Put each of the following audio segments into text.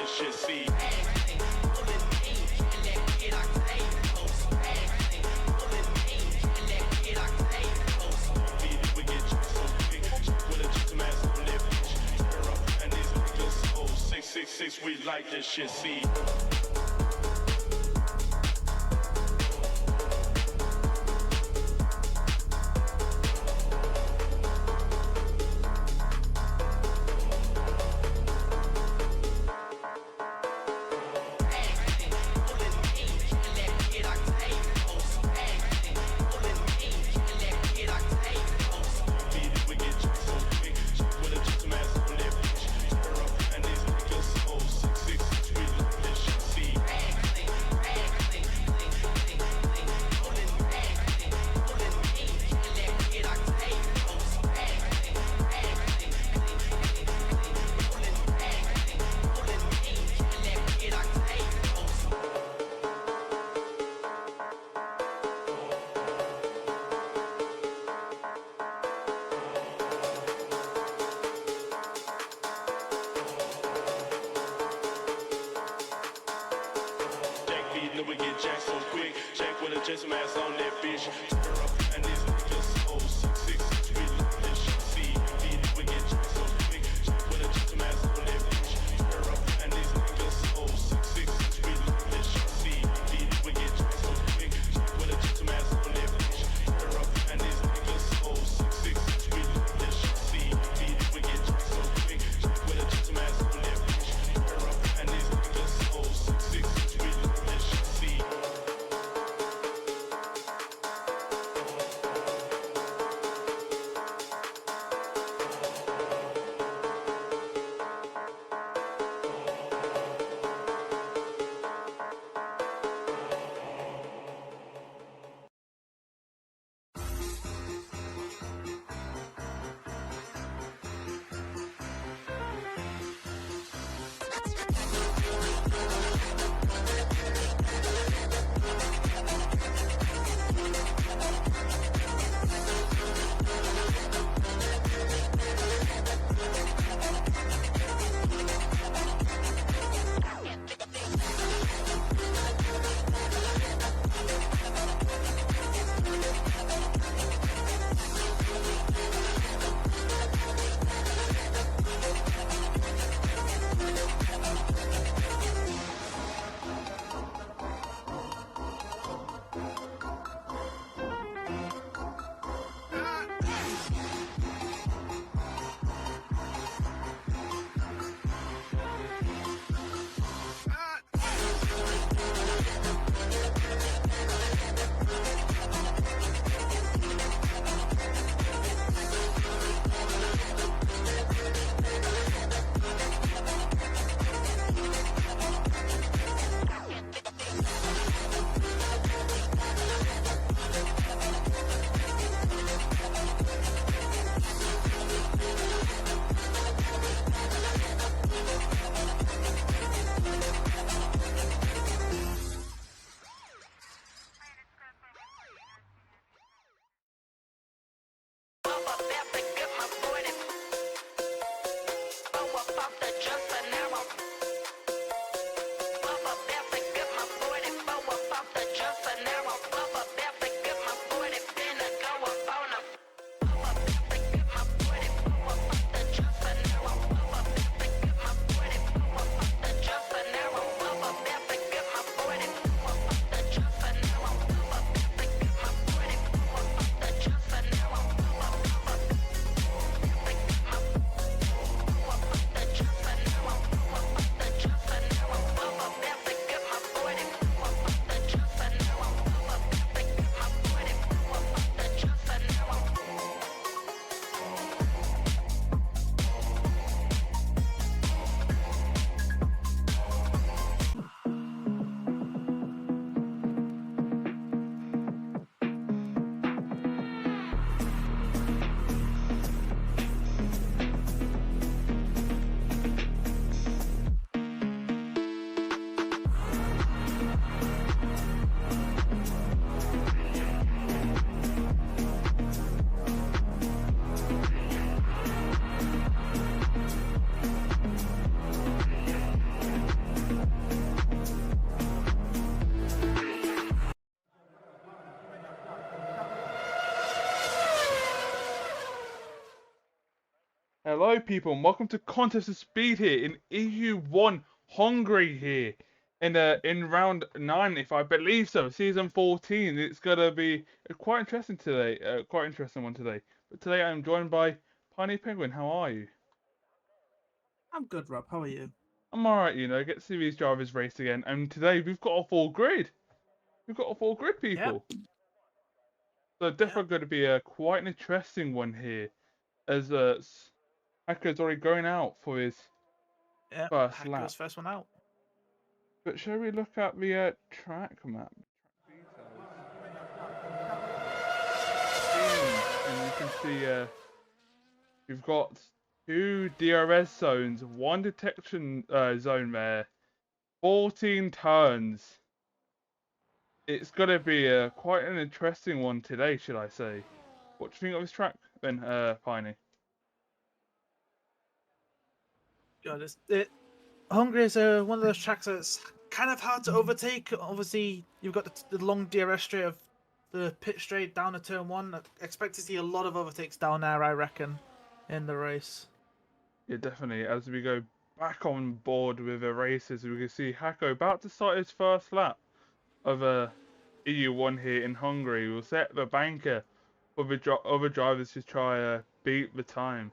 this shit, see. Six, we like this shit, see. We get jacked so quick. Jack with a gentleman ass on that bitch. Turn her up and these niggas old 666. We love this shit. See, we get jacked so quick. Jack with a gentleman ass on that bitch. Turn her up and these niggas old 666. We love this shit. See, we get jacked so quick. Jack with a gentleman ass on that bitch. Turn her up and these niggas old 666. We love this shit. See, we get jacked so quick. Jack with a gentleman ass on that bitch. Turn her up and these niggas old 666. We love this shit. See. Hello people and welcome to Contest of Speed here in EU1 Hungary here in round 9 if I believe so, season 14. It's gonna be quite interesting today, quite interesting one today. But today I'm joined by Piney Penguin. How are you? I'm good, Rob. How are you? I'm alright, get to see these drivers race again, and today we've got a full grid. We've got a full grid, Yep, people. So yep, definitely going to be a quite an interesting one here as Hacker's already going out for his yep. first Hacker's lap. first one out. But shall we look at the track map, track details, and you can see you've got two DRS zones, one detection zone there, 14 turns. It's gonna be quite an interesting one today, should I say? What do you think of this track, then, Piney? God, Hungary is one of those tracks that's kind of hard to overtake. Obviously, you've got the long DRS straight of the pit straight down to turn one. I expect to see a lot of overtakes down there, I reckon, in the race. Yeah, definitely. As we go back on board with the races, we can see Hako about to start his first lap of EU1 here in Hungary. We'll set the banker for the other drivers to try beat the time.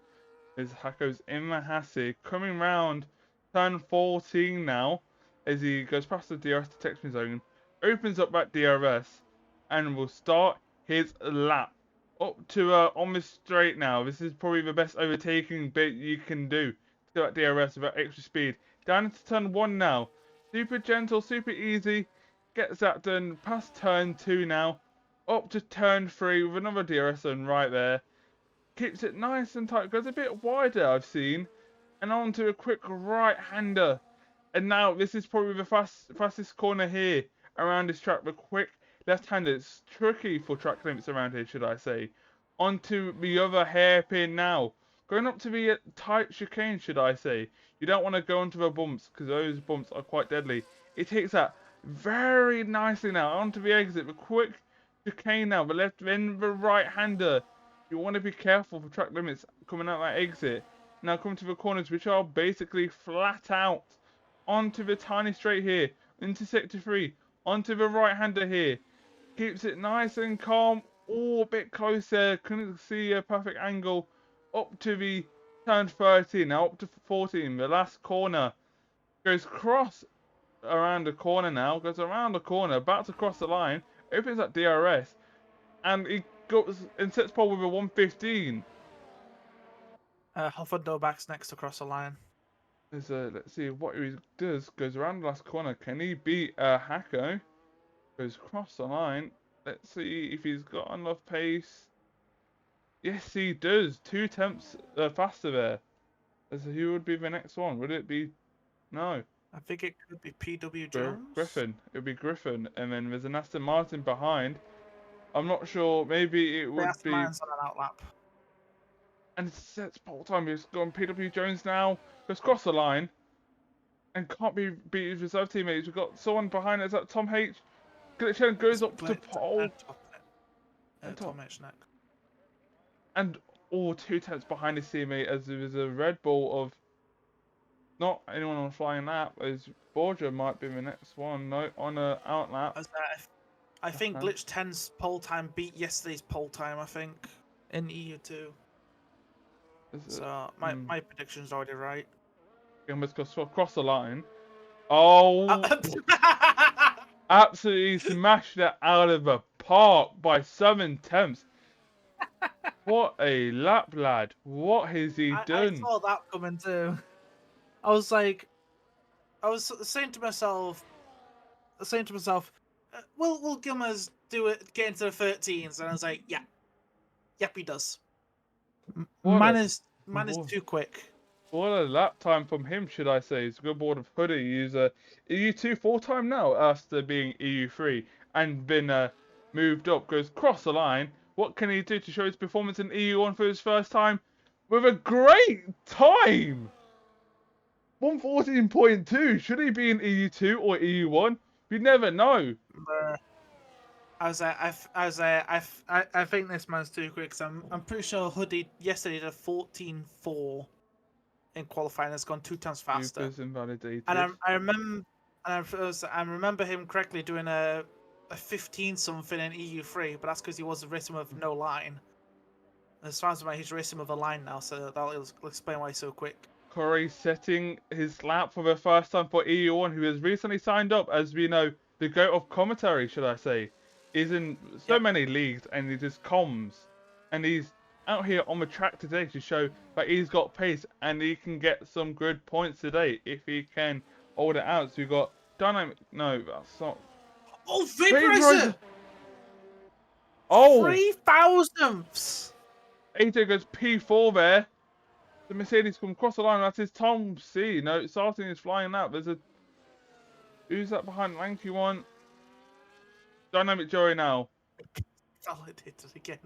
As Hako's in the Hassi coming round turn 14 now as he goes past the DRS detection zone, opens up that DRS and will start his lap up to on the straight now. This is probably the best overtaking bit you can do to that DRS without extra speed. Down into turn 1 now. Super gentle, super easy. Gets that done past turn 2 now. Up to turn 3 with another DRS zone right there. Keeps it nice and tight. Goes a bit wider, I've seen. And onto a quick right-hander. And now this is probably the fastest corner here around this track. The quick left-hander. It's tricky for track limits around here, should I say. Onto the other hairpin now. Going up to the tight chicane, should I say. You don't want to go onto the bumps because those bumps are quite deadly. It takes that very nicely now onto the exit. The quick chicane now. The left, then the right-hander. You want to be careful for track limits coming out that exit. Now come to the corners, which are basically flat out. Onto the tiny straight here. Into sector 3. Onto the right-hander here. Keeps it nice and calm. Oh, a bit closer. Couldn't see a perfect angle. Up to the turn 13. Now up to 14. The last corner. Goes cross around the corner now. Goes around the corner. About to cross the line. Opens that DRS. And he goes and sets pole with a 115. Huffando backs next across the line. Let's see what he does. Goes around the last corner. Can he beat Hako? Goes across the line. Let's see if he's got enough pace. Yes, he does. 2 tenths faster there. As who would be the next one? Would it be? No. I think it could be PW Jones. Griffin. It would be Griffin. And then there's an Aston Martin behind. I'm not sure. Maybe it would Aston be. Martin's on an outlap. And it sets pole time. He's gone PW Jones now. Goes across the line. And can't beat his reserve teammates. We've got someone behind us. That Tom H. Glitch goes up to pole. Tom H next. And all 2 tenths behind his teammate as there was a Red Bull of not anyone on a flying lap. As Borgia might be the next one. No, on a out lap. I think Glitch 10's pole time beat yesterday's pole time, I think, in EU2. So my prediction's already right. He almost goes across the line. Oh! Absolutely smashed it out of the park by 7 tenths. What a lap, lad. What has he done? I saw that coming too. I was saying to myself, will Gilmers do it, get into the 13s? And I was like, yeah. Yep, he does. Man is too quick. What a lap time from him, should I say. He's a good board of Hoodie. He's EU2 full-time now after being EU3 and been moved up. Goes across the line. What can he do to show his performance in EU1 for his first time? With a great time! 114.2. Should he be in EU2 or EU1? We never know. I think this man's too quick. Cause I'm pretty sure Hoodie yesterday did a 14.4 in qualifying has gone 2 times faster. Cooper's invalidated. And I remember him correctly doing a 15 something in EU3, but that's because he was racing with no line. As far as he's racing with a line now, so that'll explain why he's so quick. Corey setting his lap for the first time for EU1, who has recently signed up, as we know, the GOAT of commentary, should I say. He's in so many leagues, and he just comms. And he's out here on the track today to show that he's got pace, and he can get some good points today if he can hold it out. So we've got Dynamic... No, that's not... Oh, Vaporizer! Oh! 3 thousandths! AJ goes P4 there. The Mercedes come across the line. That is Tom C. No, Sartin is flying out. There's a... Who's that behind? Lanky one. Dynamic Joey now. Validated again.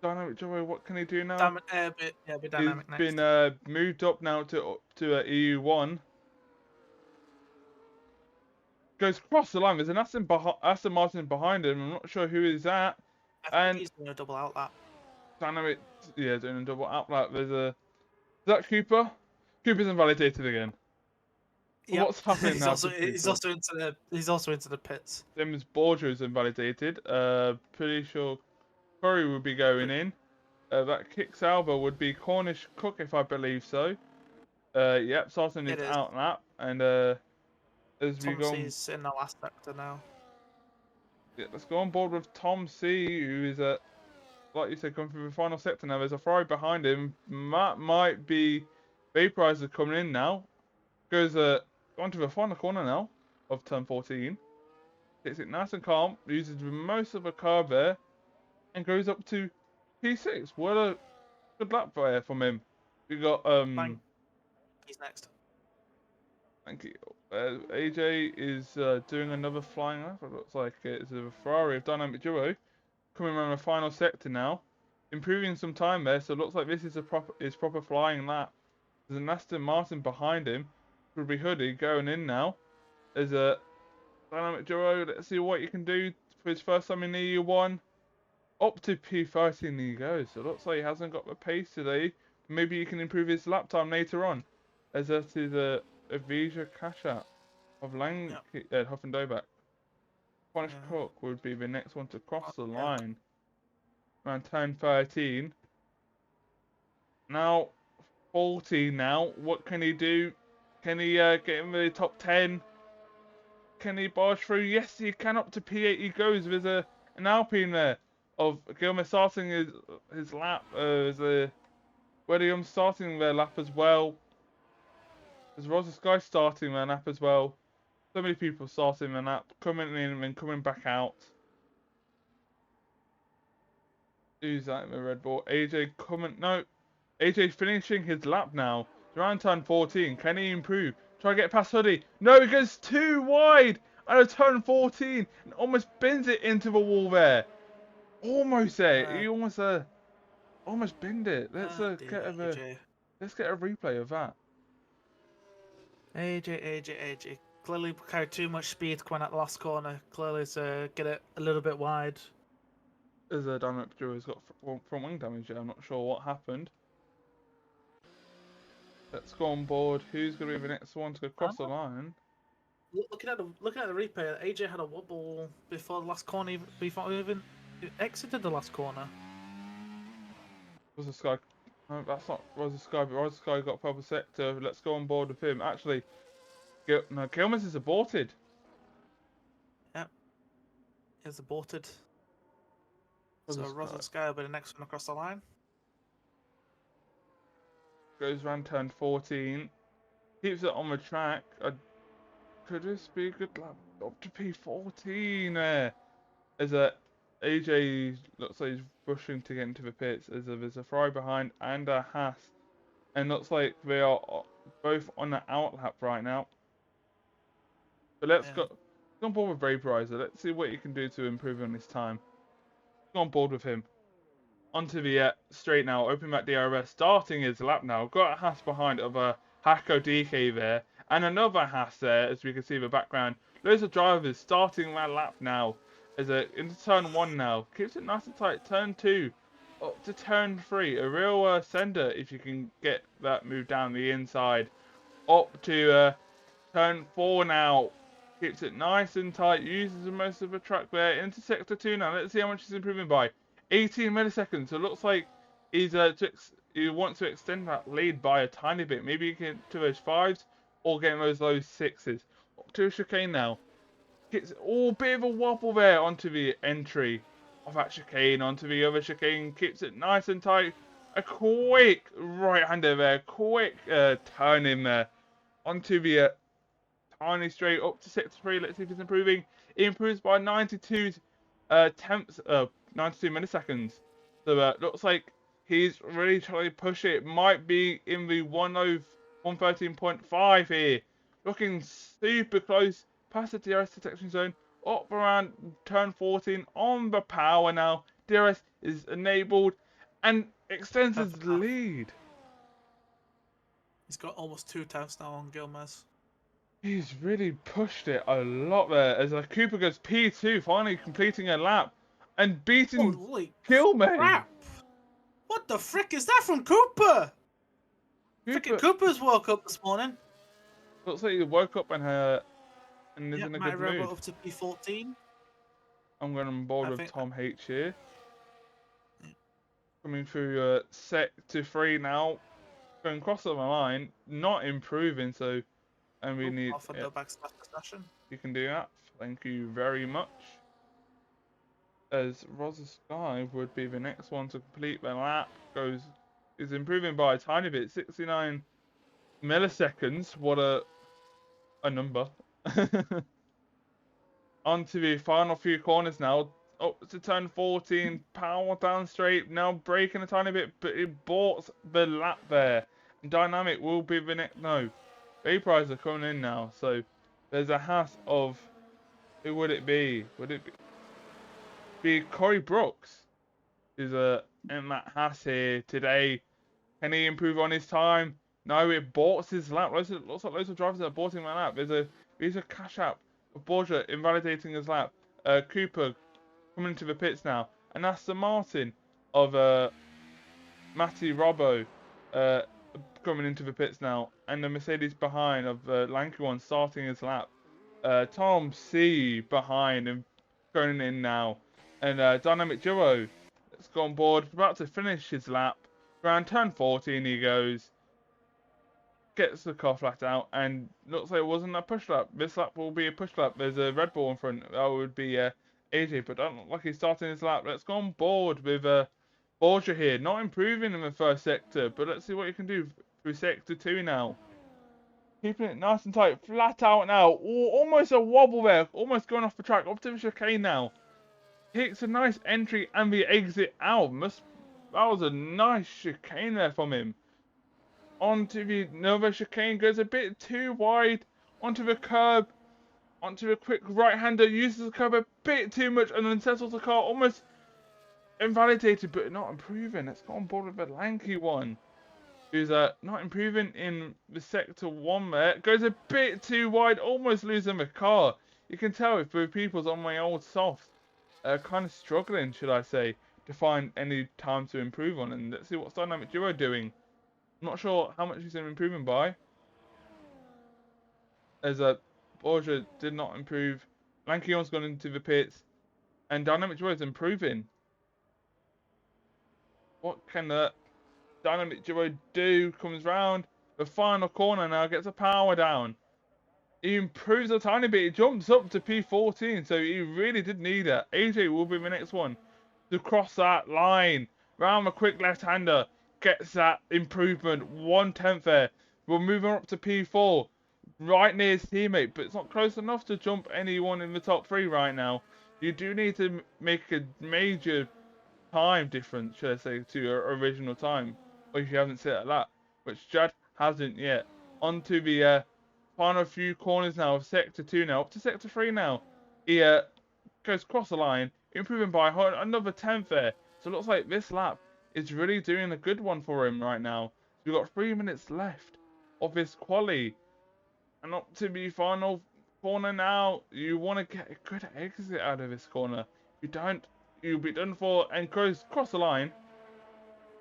Dynamic Joey, what can he do now? Be dynamic He's next. been moved up now to EU1. Goes across the line. There's an Aston Martin behind him. I'm not sure who is that. I think he's doing a double out lap. Dynamic, yeah, doing a double outlap. There's a... Is that Cooper? Cooper's invalidated again. Yep. What's happening he's now? He's also into the pits. Sims Borger's invalidated. Pretty sure Curry would be going in. That kicks Alba would be Cornish Cook, if I believe so. Yep, Sarton is out lap, and as we go, Tom's in the last sector now. Yeah, let's go on board with Tom C, who is like you said, coming through the final sector now. There's a Ferrari behind him. That might be Vaporizer coming in now. Goes onto the final corner now of turn 14. Hits it nice and calm. Uses most of the curve there, and goes up to P6. What a good lap there from him. We got He's next. Thank you. AJ is doing another flying lap. It looks like it's a Ferrari of Dynamic Duo coming around the final sector now, improving some time there. So it looks like this is proper flying lap. There's an Aston Martin behind him. Will be Hoodie going in now. There's a Dynamic Duo. Let's see what he can do for his first time in EU1. Up to P13 he goes. So it looks like he hasn't got the pace today. Maybe he can improve his lap time later on. As that is a Avija Kasha of Huff and Doback. Cornish Cook would be the next one to cross the line. Around turn 13. Now 14 now. What can he do? Can he get in the top 10? Can he barge through? Yes, he can. Up to P8 he goes. There's an Alpine there of Gilmer starting his lap. There's a Williams starting their lap as well. There's Rosa Sky starting their lap as well. So many people starting their lap, coming in and then coming back out. Who's that in the Red Bull? AJ coming. No, AJ finishing his lap now. Around turn 14. Can he improve? Try to get past Hoodie. No, he goes too wide out of turn 14 and almost bends it into the wall there. Almost there. He almost binned it. Let's get a replay of that. AJ. Clearly carried too much speed coming out the last corner. Clearly to get it a little bit wide. As a Dynamic Duo has got front wing damage there. I'm not sure what happened. Let's go on board. Who's going to be the next one to go across the line? Looking at the replay, AJ had a wobble before the last corner, before we even exited the last corner. Rosa Sky. No, that's not Rosa Sky, but Rosa Sky got purple sector. Let's go on board with him. Actually, Gilmas is aborted. Yep. He's aborted. So Rosa Sky will be the next one across the line. Goes around turn 14. Keeps it on the track. Could this be a good lap? Up to P14 there. As AJ looks like he's rushing to get into the pits. There's a Ferrari behind and a Haas. And looks like they are both on the outlap right now. But let's go on board with Vaporizer. Let's see what he can do to improve on his time. Go on board with him. Onto the straight now. Open back DRS. Starting his lap now. Got a Haas behind of a Hako DK there. And another Haas there, as we can see in the background. Loads of drivers starting that lap now. Into turn 1 now. Keeps it nice and tight. Turn 2. up to turn 3. A real sender if you can get that move down the inside. Up to turn 4 now. Keeps it nice and tight. Uses most of the track there. Into sector 2 now. Let's see how much he's improving by. 18 milliseconds. So it looks like he wants to extend that lead by a tiny bit. Maybe he can to those 5s or get those low 6s. Up to a chicane now. Gets all bit of a wobble there onto the entry of that chicane, onto the other chicane. Keeps it nice and tight. A quick right-hander there. Quick turn in there. Onto the tiny straight up to sector 3. Let's see if it's improving. It improves by 92 tenths, 92 milliseconds. So looks like he's really trying to push it. Might be in the 113.5 here. Looking super close past the DRS detection zone. Up around turn 14 on the power now. DRS is enabled and extends his lead. He's got almost 2 tenths now on Gilmes. He's really pushed it a lot there as Cooper goes P2, finally completing a lap and beating Holy Gilmes. crap! What the frick is that from Cooper? Frickin' Cooper's woke up this morning. Looks like he woke up and is in a my good robot mood. up to P14. I'm going on board with Tom H here. Coming through sector 3 now. Going across the line, not improving, so and we need Off and go back to session. you can do that. Thank you very much. As Rosa Sky would be the next one to complete the lap. Is improving by a tiny bit, 69 milliseconds. What a number. Onto the final few corners now. Up to turn 14, power down straight. Now braking a tiny bit, but it bought the lap there. Dynamic will be the next. No, Vaporizer coming in now. So there's a Haas of. Who would it be? Would it be Corey Brooks? Who's in that Haas here today? Can he improve on his time? No, it bought his lap. Looks like loads of drivers are boughting my lap. There's a cash app of Borgia invalidating his lap. Cooper coming into the pits now. And Aston Martin of Matty Robbo coming into the pits now. And the Mercedes behind of Lanky One starting his lap. Tom C behind and going in now. And Dynamic Duo has gone on board, about to finish his lap. Around turn 14 he goes. Gets the car flat out and looks like it wasn't a push lap. This lap will be a push lap. There's a Red Bull in front. That would be AJ, but don't look like he's starting his lap. Let's go on board with Borgia here. Not improving in the first sector, but let's see what you can do through sector 2 now. Keeping it nice and tight, flat out now. Almost a wobble there, almost going off the track. Up to the chicane now. Hits a nice entry and the exit out. That was a nice chicane there from him. Onto the another chicane, goes a bit too wide. Onto the curb. Onto a quick right-hander, uses the curb a bit too much and then settles the car. Almost invalidated, but not improving. Let's go on board with the Lanky One. Who's not improving in the sector 1 there. Goes a bit too wide, almost losing the car. You can tell if both people's on my old soft. Kind of struggling, should I say, to find any time to improve on. And let's see what's Dynamic Duo doing. I'm not sure how much he's improving by. As Borgia did not improve. Lanky One's gone into the pits. And Dynamic Duo is improving. What can the Dynamic Duo do? Comes round the final corner now, gets a power down. He improves a tiny bit. He jumps up to P14, so he really did need it. AJ will be the next one to cross that line. Round a quick left-hander. Gets that improvement. 1/10 there. We're moving up to P4. Right near his teammate, but it's not close enough to jump anyone in the top 3 right now. You do need to make a major time difference, should I say, to your original time. Or if you haven't set a lap, which Jad hasn't yet. Onto the final few corners now of sector 2 now, up to sector 3 now. He goes across the line, improving by another 10th there. So it looks like this lap is really doing a good one for him right now. So we've got 3 minutes left of this quali. And up to the final corner now. You want to get a good exit out of this corner. If you don't, you'll be done for and goes across the line.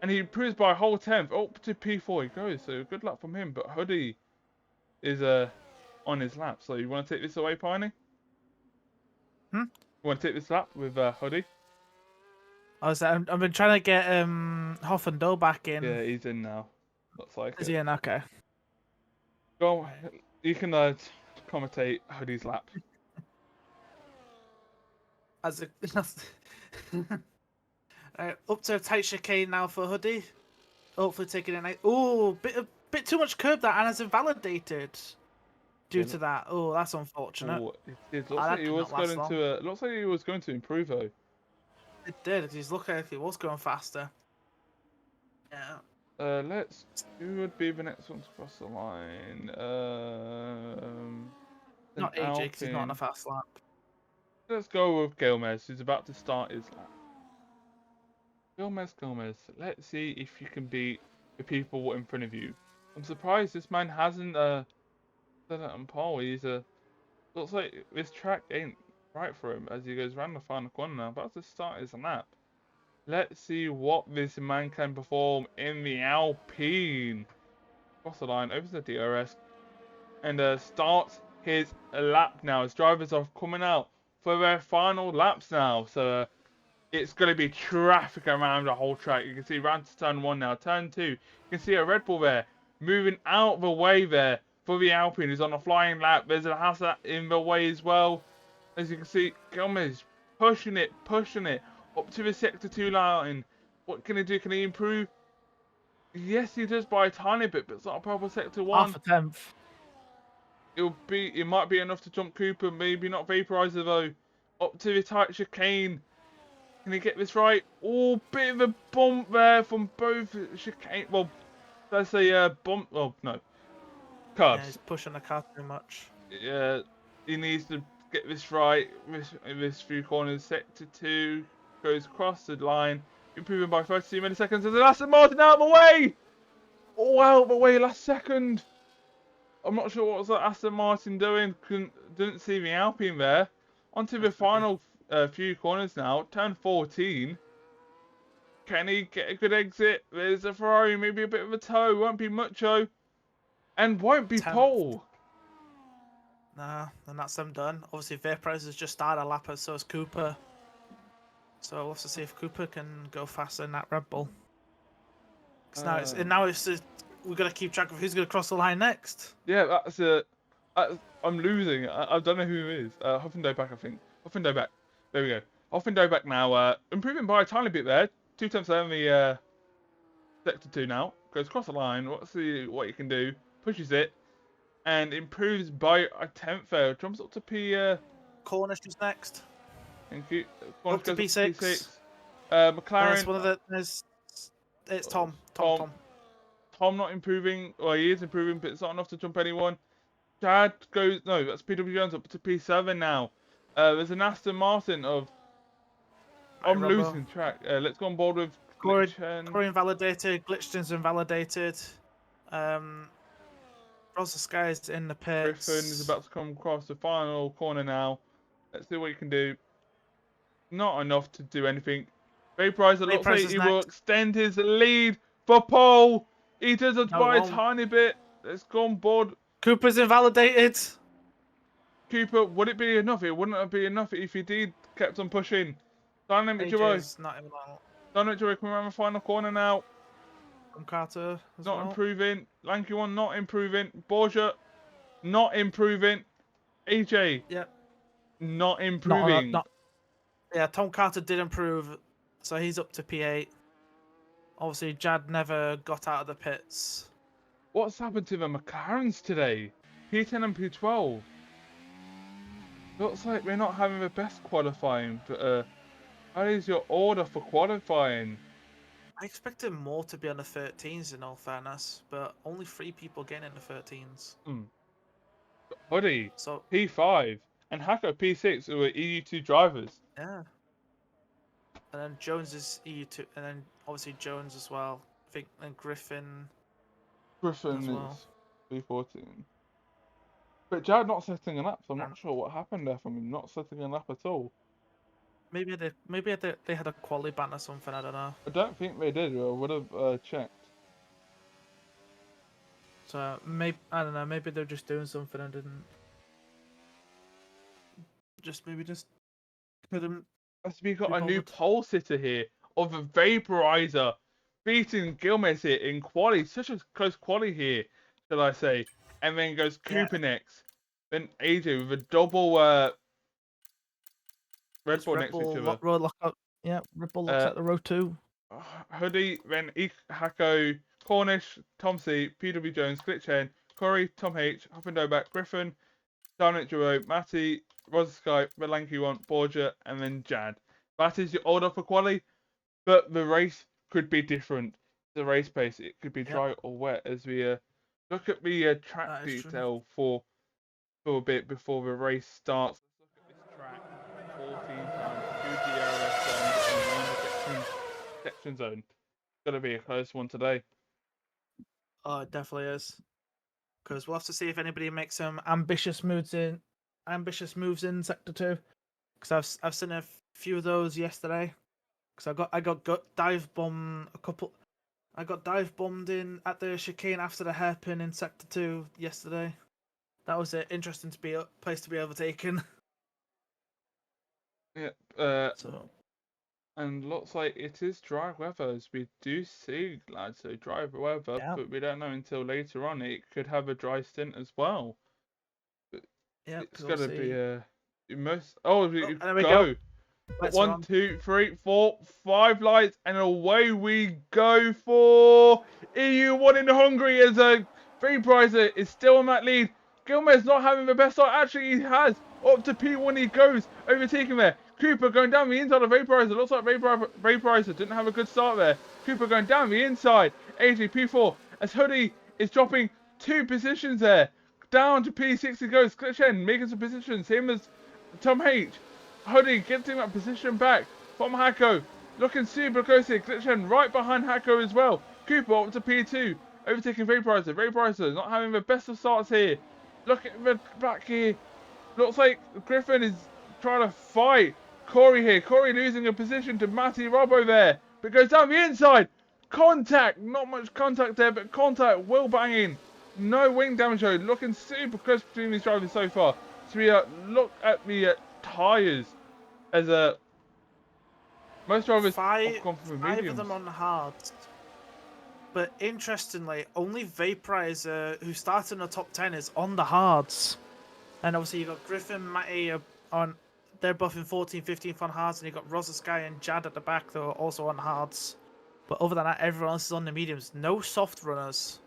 And he improves by a whole tenth. Up to P4 he goes, so good luck from him. But Hoodie is on his lap. So you want to take this away, Piney? Hmm? You want to take this lap with Hoodie? I've been trying to get Hoff and Doe back in. Yeah, he's in now. Looks like Is it. he in? Okay. Go on, you can commentate Hoodie's lap. As a up to a tight chicane now for Hoodie. Hopefully taking it nice. Oh, bit too much curb that, and it's invalidated due to that. Oh, that's unfortunate. Oh, it looks that like he did was not last going long. to. Looks like he was going to improve though. It did. He's looking like he was going faster. Yeah. Who would be the next one to cross the line? Not an AJ because he's not on a Alpine. fast lap. Let's go with Gomez, who's about to start his lap. Gomez. Let's see if you can beat the people in front of you. I'm surprised this man hasn't done it on pole. Looks like this track ain't right for him as he goes round the final corner now. About to start his lap. Let's see what this man can perform in the Alpine. Cross the line, opens the DRS, and starts his lap now. His drivers are coming out for their final laps now. So it's going to be traffic around the whole track. You can see round to turn 1 now. Turn 2, you can see a Red Bull there moving out the way there for the Alpine. He's on a flying lap. There's a Hazard in the way as well. As you can see, Gomez pushing it up to the sector 2 line. What can he do? Can he improve? Yes, he does by a tiny bit, but it's not a proper sector 1. Half a tenth. It might be enough to jump Cooper, maybe not Vaporizer though. Up to the tight chicane. Can he get this right? Oh, bit of a bump there from both chicane. Well, let's say bump. Oh no, Yeah, he's curbs. pushing the car too much. Yeah, he needs to get this right. This few corners. Sector 2 goes across the line, improving by 32 milliseconds. There's an Aston Martin out of the way. Oh, out of the way last second. I'm not sure what was that Aston Martin doing. Didn't see the Alpine there. Onto the final few corners now. Turn 14. Can he get a good exit? There's a Ferrari, maybe a bit of a toe. Won't be mucho. And won't be 10th. pole. Nah, and that's them done. Obviously, Vaporizer has just started a lap, so is Cooper. So we'll have to see if Cooper can go faster than that Red Bull. 'Cause now it's we've got to keep track of who's going to cross the line next. Yeah, that's I'm losing. I don't know who it is. Hoffendoback, I think. Hoffendoback. There we go. Hoffendoback now. Improving by a tiny bit there. 2 tenths there in the sector 2 now. Goes across the line. Let's see what he can do. Pushes it. And improves by a tenth there. Jumps up to Cornish is next. Thank you. Up to Goes P6. McLaren. It's one of the. It's Tom. Tom not improving. Well, he is improving, but it's not enough to jump anyone. Chad goes. No, that's PW Jones up to P7 now. There's an Aston Martin of. I'm losing track. Let's go on board with Corey invalidated. Glitchton's invalidated. Rosa Sky's in the pits. Griffin is about to come across the final corner now. Let's see what he can do. Not enough to do anything. Vaporizer looks like he will extend his lead for pole. He does it by a tiny bit. Let's go on board. Cooper's invalidated. Cooper, would it be enough? It wouldn't have been enough if he did kept on pushing. Dynamic Joe. Dynamic Joe coming around the final corner now. From Carter. Not improving. Lanky one not improving. Borgia not improving. AJ. Yep. Not improving. Yeah, Tom Carter did improve, so he's up to P8. Obviously, Jad never got out of the pits. What's happened to the McLarens today? P10 and P12. Looks like we're not having the best qualifying, but how is your order for qualifying? I expected more to be on the 13s in all fairness, but only 3 people getting in the 13s. Hoodie, so P5, and Hacker P6 who are EU2 drivers. Yeah. And then Jones is EU2, and then obviously Jones as well. I think, and Griffin is P14. But Jared not setting an lap, so I'm not sure what happened there from him not setting an lap at all. they had a quality ban or something. I don't know. I don't think they did. I would have checked. So maybe I don't know. Maybe they're just doing something and didn't. Just couldn't. As we got Be a new bothered. pole sitter here of a vaporizer beating Gilmes here in quali. Such a close quali here, shall I say. And then goes Yeah. Cooper next. Then AJ with a double Red Bull next to each other. Road lockout. Yeah, Red Bull locks out the row 2. Hoodie, then Hako, Cornish, Tom C, PW Jones, Glitchen, Corey, Tom H, Hop and Doback, Griffin, Dominic Duo, Matty, Rosa Sky, Belanky One, Borgia, and then Jad. That is your order for quali, but the race could be different. The race pace, it could be dry or wet as we look at the track That is true. detail for a bit before the race starts. Let's look at this track 14 times, 2 DRS and 1 section zone. It's going to be a close one today. Oh, it definitely is. Because we'll have to see if anybody makes some ambitious moves in Sector 2. Because I've seen a few of those yesterday. Because I got dive bomb a couple. I got dive bombed in at the chicane after the hairpin in Sector 2 yesterday. That was interesting place to be overtaken. Yeah. So. And looks like it is dry weather, as we do see, lads. So dry weather, Yeah. but we don't know until later on. It could have a dry stint as well. But Yeah, it's going to be a. most. Oh, we there we go. Lights are 1, on. 2, 3, 4, 5 lights, and away we go for EU1 in Hungary as a vaporizer is still on that lead. Gilmer's not having the best start. Actually, he has. Up to P1 he goes, overtaking there. Cooper going down the inside of Vaporizer. Looks like Vaporizer didn't have a good start there. Cooper going down the inside. AJ P4 as Hoodie is dropping 2 positions there. Down to P6 he goes. Glitchen making some positions. Same as Tom H. Hoodie getting that position back from Hako. Looking super close here. Glitchen right behind Hako as well. Cooper up to P2. Overtaking Vaporizer. Vaporizer not having the best of starts here. Look at the back here. Looks like Griffin is trying to fight Corey here. Corey losing a position to Matty Robbo there. But goes down the inside. Contact. Not much contact there, but contact. Will banging. No wing damage though. Looking super close between these drivers so far. So we look at the tyres as most drivers have gone for the mediums. 5 of them on hards. But interestingly, only Vaporizer, who started in the top 10, is on the hards. And obviously you've got Griffin, Matty on, they're both in 14, 15th on hards, and you've got Rosa Sky and Jad at the back, that are also on hards. But other than that, everyone else is on the mediums. No soft runners.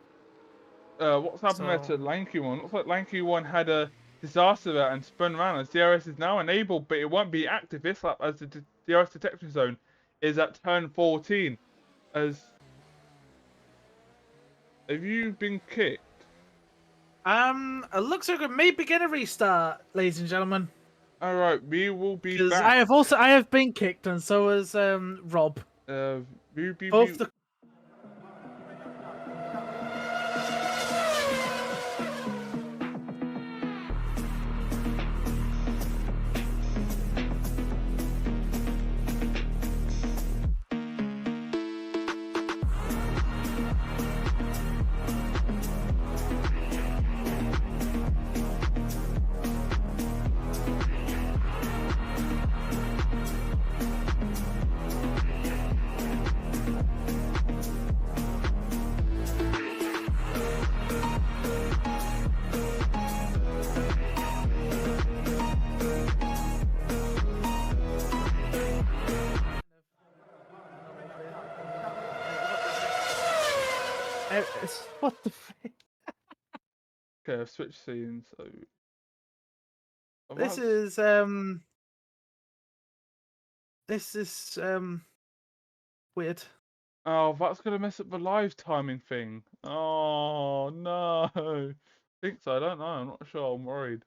What's happened there to Lanky One? Looks like Lanky One had a disaster there and spun around, as DRS is now enabled, but it won't be active this lap as the DRS detection zone is at turn 14. As have you been kicked? It looks like we may begin a restart, ladies and gentlemen. All right, we will be Because back. I have been kicked, and so has Rob. Both the what the frick? okay, I've switched scenes. So This is weird. oh, that's gonna mess up the live timing thing. Oh no, I think so. I don't know. I'm not sure. I'm worried.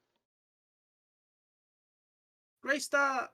Restart.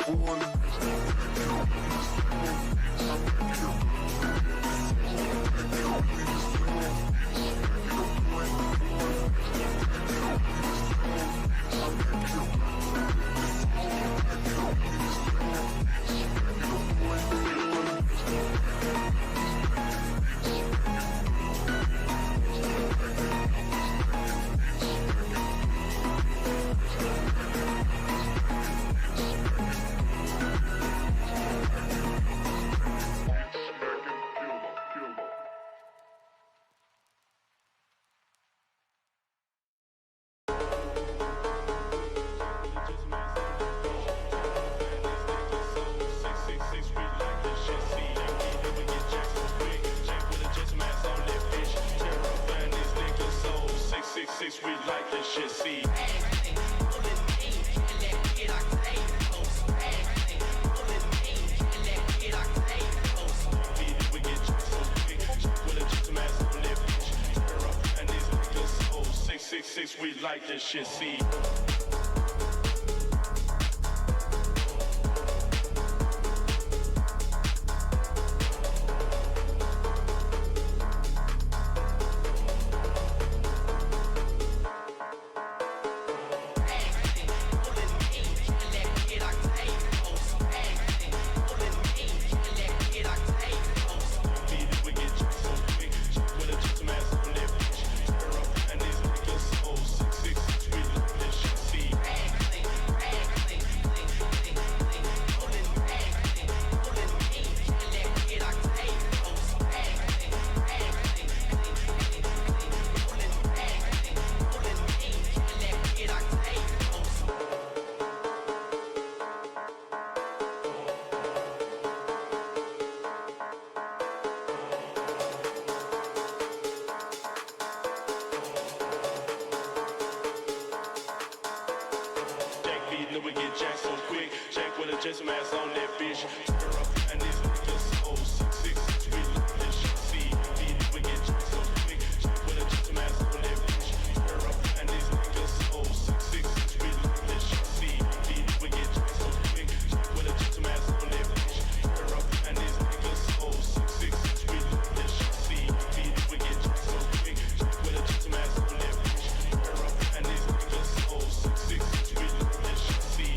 We like this shit, see. We get jacked so quick, with a gentleman on that bitch. Turn up and these niggas so 666, we like this shit, see. We get jacked so quick, Jack with a gentleman on that bitch. Turn up and these niggas so 666, we like this shit, see. We get jacked so quick, Jack with a gentleman on that bitch. Turn up and these niggas so 666, we like this shit, see. We get jacked so quick, Jack with a gentleman on that bitch. Turn up and these niggas so 666, we like this shit, see. We get jacked so quick, Jack with a gentleman on that bitch. Turn up and these niggas so 666, we like this shit, see.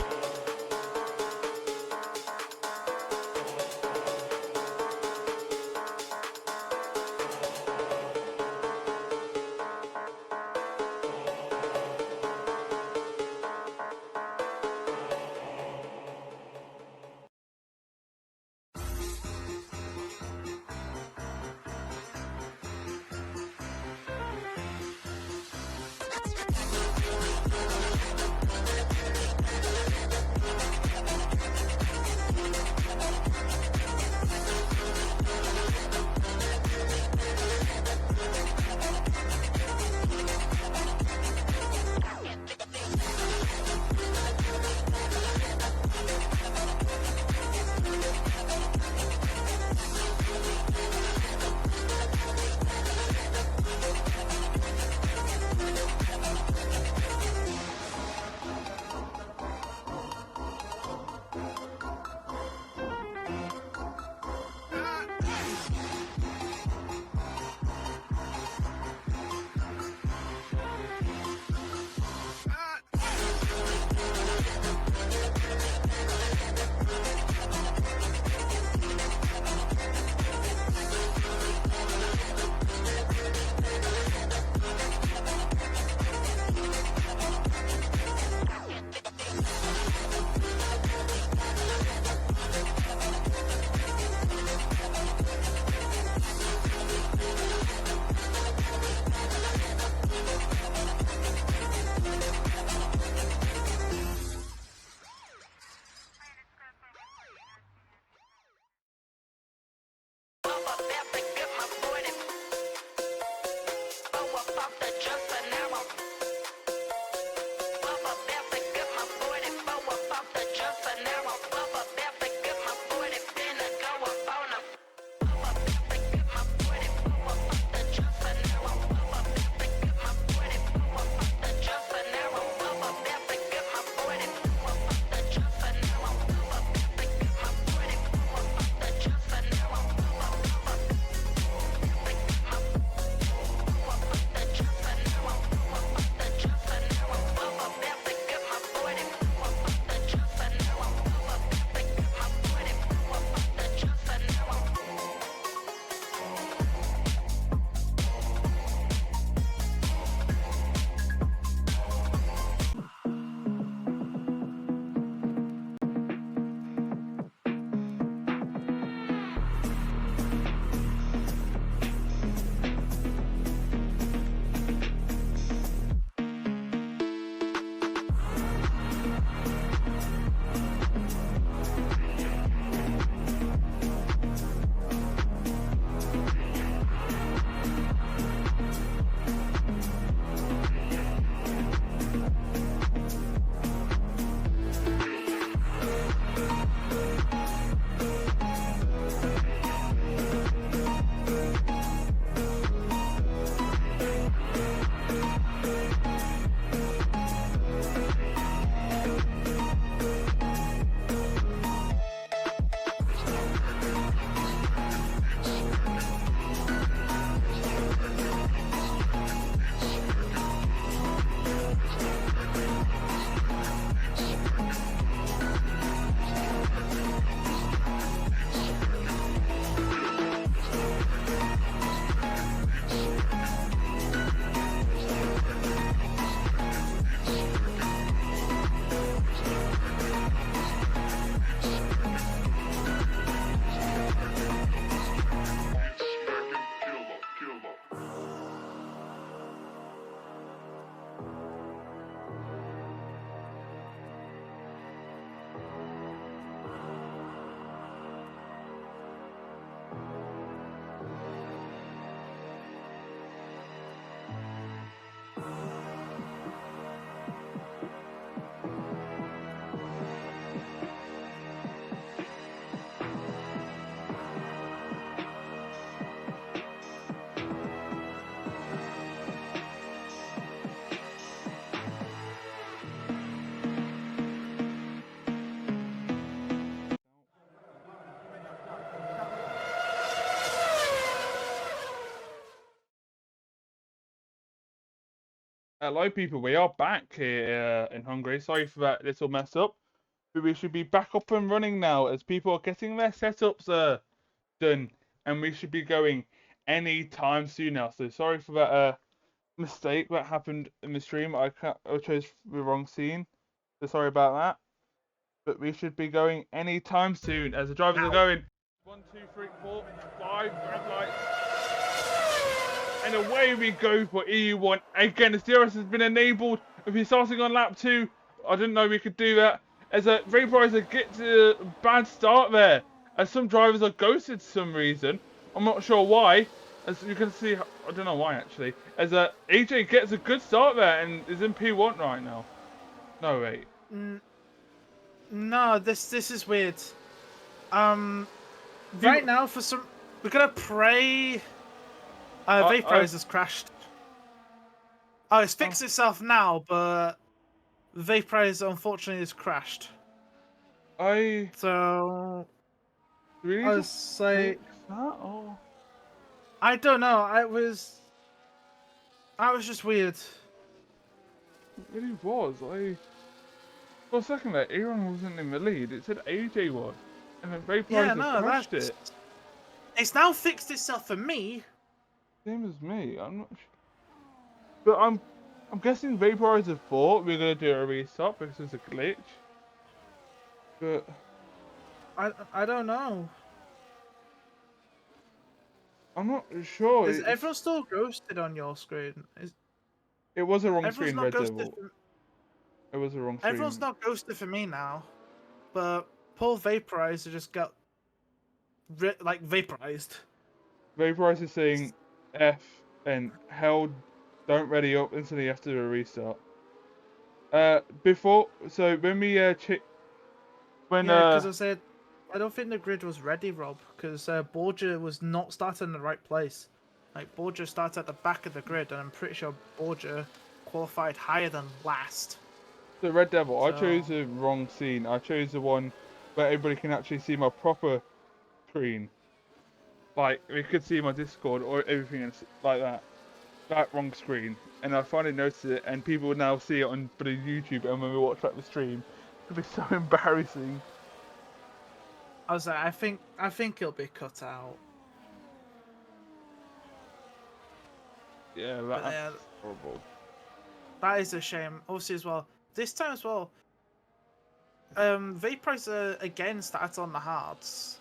Hello, people. We are back here in Hungary. Sorry for that little mess up, but we should be back up and running now as people are getting their setups done, and we should be going any time soon now. So sorry for that mistake that happened in the stream. I chose the wrong scene, so sorry about that. But we should be going any time soon as the drivers are going. 1, 2, 3, 4, 5 red lights. And away we go for EU1. Again, the DRS has been enabled. If you're starting on lap 2, I didn't know we could do that. As a Vaporizer gets a bad start there. As some drivers are ghosted for some reason. I'm not sure why. As you can see, I don't know why actually. As AJ gets a good start there and is in P1 right now. No, wait. No, this is weird. Right now for some, we're gonna pray. Vaporizer's crashed. Oh, it's fixed itself now, but Vaporizer unfortunately has crashed. So Really I was like, that or? I don't know. I was just weird. It really was. For a second there, Aaron wasn't in the lead. It said AJ was, and then Vaporizer crashed it. It's now fixed itself for me. Same as me. I'm not sure. But I'm guessing Vaporizer thought we were gonna do a restart because it's a glitch. But I don't know. I'm not sure. Is everyone still ghosted on your screen? It was a wrong everyone's screen, not Red ghosted Devil. It was a wrong screen. Everyone's not ghosted for me now, but Paul Vaporizer just got like vaporized. Vaporizer is saying F and hell, don't ready up until you have to do a restart. So when we because I said I don't think the grid was ready, Rob, because Borgia was not starting in the right place. Like Borgia started at the back of the grid, and I'm pretty sure Borgia qualified higher than last. The Red Devil, I chose the wrong scene. I chose the one where everybody can actually see my proper screen. Like, we could see my Discord or everything like that. That wrong screen. And I finally noticed it, and people will now see it on YouTube, and when we watch back the stream, it'll be so embarrassing. I was like, I think it'll be cut out. Yeah, that's horrible. That is a shame. Obviously, as well, this time as well, Vaporizer again started on the hards,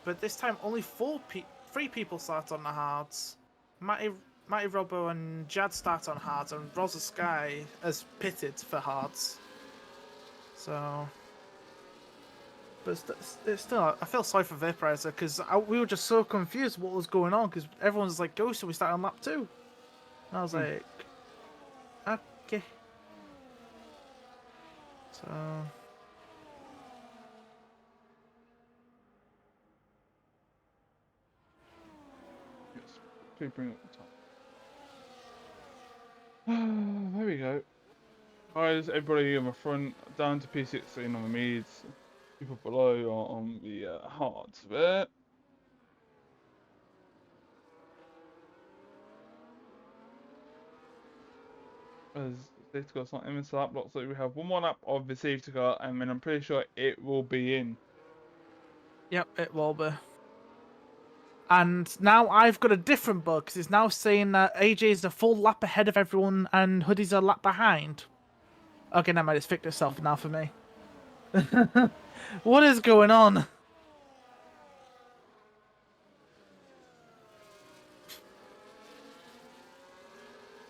but this time only three people start on the hards. Matty Robbo and Jad start on hards, and Rosa Sky has pitted for hards. So, but it's still, I feel sorry for Vaporizer because we were just so confused what was going on because everyone's like, "Ghost," so we started on lap 2, and I was like, okay. So. Yes, please bring up the top. There we go. Guys, everybody on the front, down to P16 on the mediums, people below are on the hards there. As safety car's not in this lap block, so we have one more lap of the safety car, and then I'm pretty sure it will be in. Yep, it will be. And now I've got a different bug because it's now saying that AJ is a full lap ahead of everyone and Hoodie's a lap behind. Okay, never mind, it's fixed itself now for me. What is going on?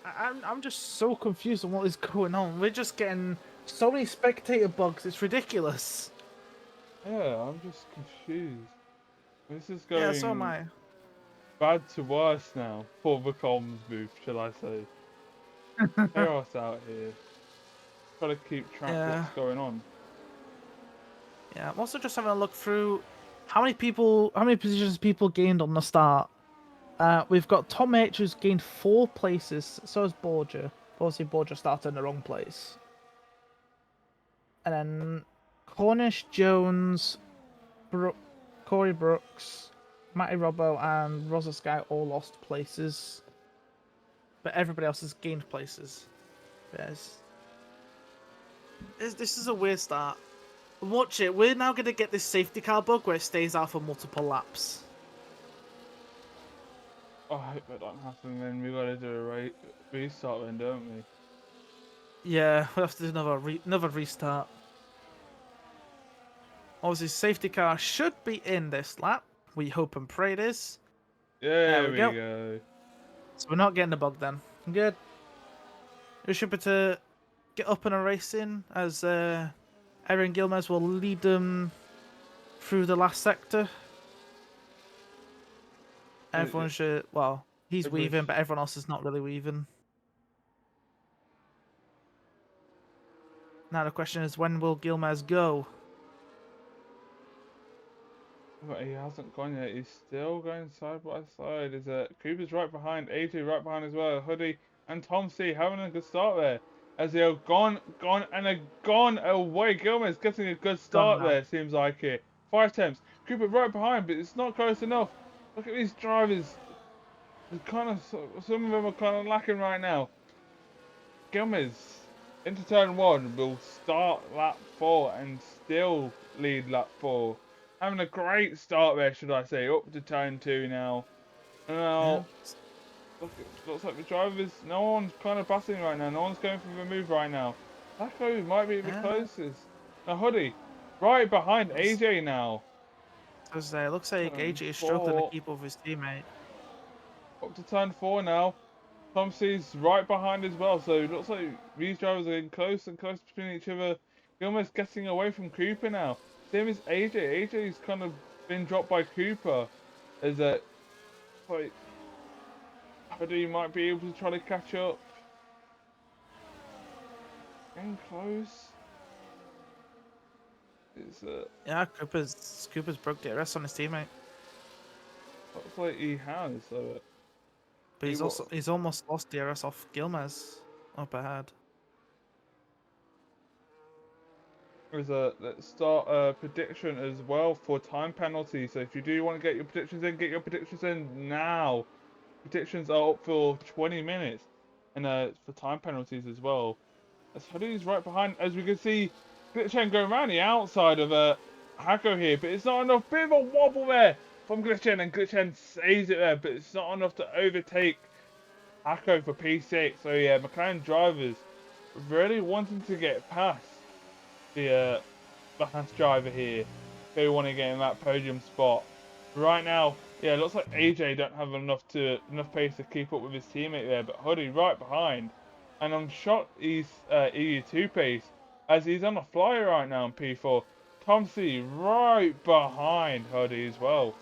I'm just so confused on what is going on. We're just getting so many spectator bugs, it's ridiculous. Yeah, I'm just confused. This is going Yeah, so am I. bad to worse now for the comms booth, shall I say. Chaos out here. Gotta keep track of what's going on. Yeah, I'm also just having a look through how many positions people gained on the start. We've got Tom H who's gained 4 places, so has Borgia. Obviously, Borgia started in the wrong place. And then Cornish, Jones, Corey Brooks, Matty Robbo, and Rosa Sky all lost places. But everybody else has gained places. Yes. This is a weird start. Watch it. We're now going to get this safety car bug where it stays out for multiple laps. Oh, I hope that don't happen. Then we gotta do a restart then, don't we? Yeah, we'll have to do another restart. Obviously, safety car should be in this lap. We hope and pray it is. There There we we go. go. So we're not getting the bug then. Good. We should be to get up and a racing as Erin Gilmez will lead them through the last sector. Everyone should. Well, he's Everyone weaving, sh- but everyone else is not really weaving. Now the question is, when will Gilmez go? But he hasn't gone yet. He's still going side by side. Is Cooper's right behind, AJ right behind as well. Hoodie and Tom C having a good start there. As they're gone away. Gilman's getting a good start Gone now. there. Seems like it. 5 attempts. Cooper right behind, but it's not close enough. Look at these drivers. Kind of some of them are kind of lacking right now. Gilman's into turn 1 will start lap 4 and still lead lap 4. Having a great start there, should I say. Up to turn 2 now. And now, looks like the drivers, no one's kind of passing right now. No one's going for the move right now. Taco might be the closest. Now, Hoodie, right behind AJ now. Because it looks like Turn AJ is struggling to 4, keep up with his teammate. up to turn 4 now. Tom C's right behind as well, so it looks like these drivers are getting close and close between each other. Gilmer's getting away from Cooper now. Same as AJ. AJ's kind of been dropped by Cooper. As that, like, Hoodie might be able to try to catch up. Getting close. It's Yeah, Cooper's broke the rest on his teammate. looks like he has. So But he's almost lost DRS off Gilmez up ahead. let's start a prediction as well for time penalty. So if you do want to get your predictions in, get your predictions in now. Predictions are up for 20 minutes, and for time penalties as well. As Hoodie's right behind, as we can see, Glitchen going around the outside of Hako here, but it's not enough. Bit of a wobble there from Glitchen, and Glitchen saves it there, but it's not enough to overtake Hako for P6. So yeah, McLaren drivers really wanting to get past the last driver here. They want to get in that podium spot. Right now, yeah, it looks like AJ don't have enough pace to keep up with his teammate there, but Hoodie right behind. And I'm shocked he's EU2 pace, as he's on a flyer right now in P4. Tom C right behind Hoodie as well.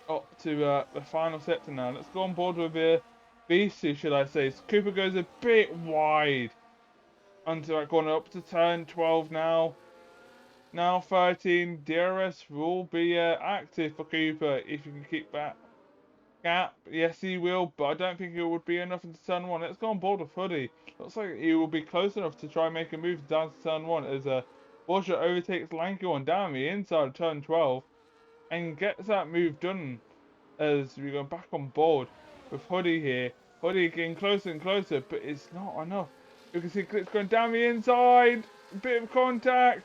Up to the final sector now. Let's go on board with these two, should I say. So Cooper goes a bit wide onto that corner, up to turn 12 now. Now 13, DRS will be active for Cooper if you can keep that gap. Yes, he will, but I don't think it would be enough into turn 1. Let's go on board with Hoodie. Looks like he will be close enough to try and make a move down to turn 1 as Borgia overtakes Lanky one down the inside of turn 12 and gets that move done as we go back on board with Hoodie here. Hoodie getting closer and closer, but it's not enough. You can see Glitch going down the inside, a bit of contact.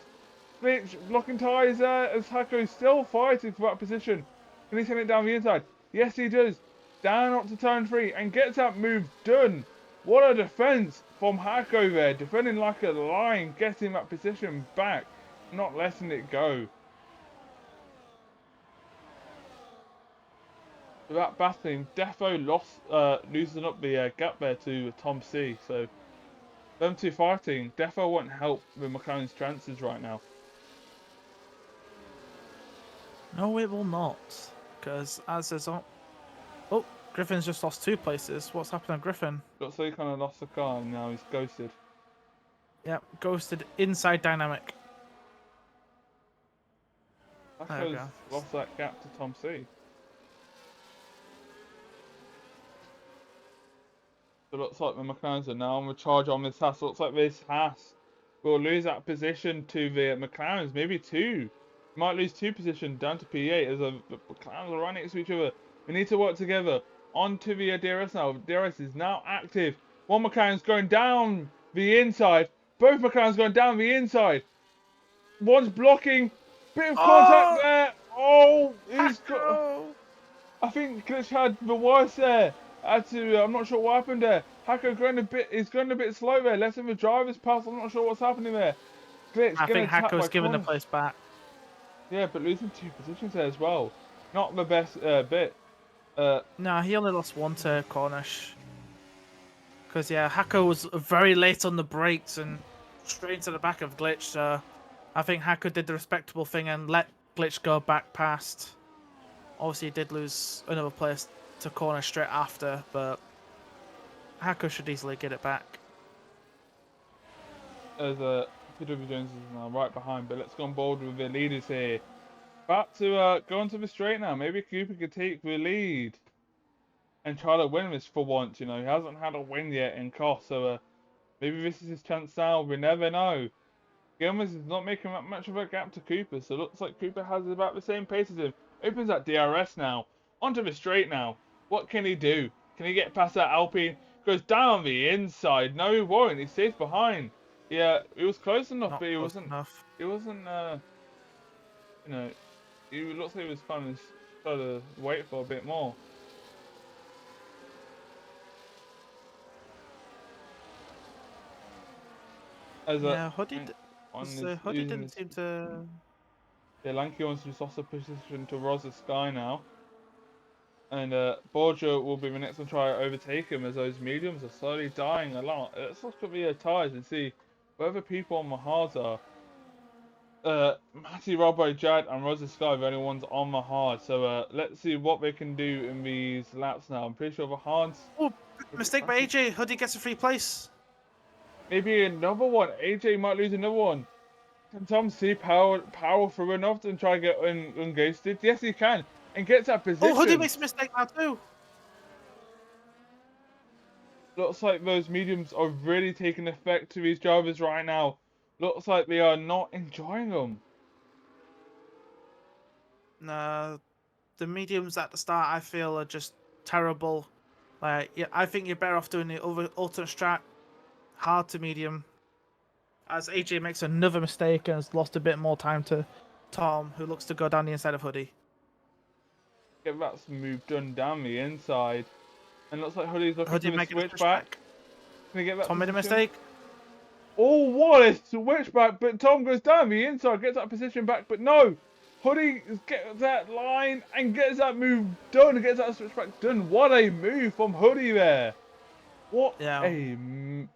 Glitch blocking tyres there as Hako is still fighting for that position. Can he send it down the inside? Yes, he does. Down up to turn 3 and gets that move done. What a defence from Hako there. Defending like a lion, getting that position back, not letting it go. So that battling, Defo losing up the gap there to Tom C. So them two fighting, Defo won't help with McLaren's chances right now. No, it will not. Because as is on. Oh, Griffin's just lost 2 places. What's happened to Griffin? Looks like he kind of lost the car and now he's ghosted. Yep, ghosted inside dynamic. There we Hako's go. lost that gap to Tom C. So it looks like the McLarens are now on the charge on this Haas. Looks like this Haas will lose that position to the McLarens, maybe 2. Might lose 2 positions down to P8 as the McLarens are right next to each other. We need to work together. On to the DRS now. DRS is now active. One McLaren's going down the inside. Both McLaren's going down the inside. One's blocking. Bit of contact Oh, there. Oh, he's got. Hacko! I think Glitch had the worst there. Had to. I'm not sure what happened there. Hacker going a bit. He's going a bit slow there. Letting the drivers pass. I'm not sure what's happening there. Glitch I getting think attacked by Hacko's giving the corners. place back. Yeah, but losing 2 positions there as well. Not the best bit. No, he only lost one to Cornish. Because, yeah, Hacko was very late on the brakes and straight into the back of Glitch, so I think Hacko did the respectable thing and let Glitch go back past. Obviously, he did lose another place to Cornish straight after, but Hacko should easily get it back. As PW Jones is now right behind, but let's go on board with the leaders here. About to go onto the straight now. Maybe Cooper could take the lead and try to win this for once. You know, he hasn't had a win yet in COS, so maybe this is his chance now. We never know. Gilmers is not making that much of a gap to Cooper, so it looks like Cooper has about the same pace as him. Opens that DRS now. Onto the straight now. What can he do? Can he get past that Alpine? Goes down the inside. No, he won't. He stays behind. Yeah, he was close enough, Not but he close wasn't. enough. He wasn't. You know, he looks like he was kind of trying to wait for a bit more. As Yeah, Hoodie, on Hoodie didn't seem to... Yeah, Lanky wants to just also position to Rosa Sky now. And Borgia will be the next one to try to overtake him as those mediums are slowly dying a lot. Let's look at the tyres and see where the people on the hards are. Matty, Robbo, Jad and Rosa Sky are the only ones on the hard. So let's see what they can do in these laps now. I'm pretty sure the hards... Oh, mistake by AJ. Hoodie gets a free place. Maybe another one. AJ might lose another one. Can Tom C power through enough and try to get unghosted? Yes, he can. And gets that position. Oh, Hoodie makes a mistake now too. Looks like those mediums are really taking effect to these drivers right now. Looks like they are not enjoying them. No, the mediums at the start I feel are just terrible. Like, yeah, I think you're better off doing the alternate strat, hard to medium. As AJ makes another mistake and has lost a bit more time to Tom, who looks to go down the inside of Hoodie. Get that smooth done down the inside. And looks like Hoodie's looking Hoodie for the making a switchback. Can he get that Tom made a position? mistake. Oh, what a switchback. But Tom goes down the inside, gets that position back. But no, Hoodie gets that line and gets that move done. Gets that switchback done. What a move from Hoodie there. What a move.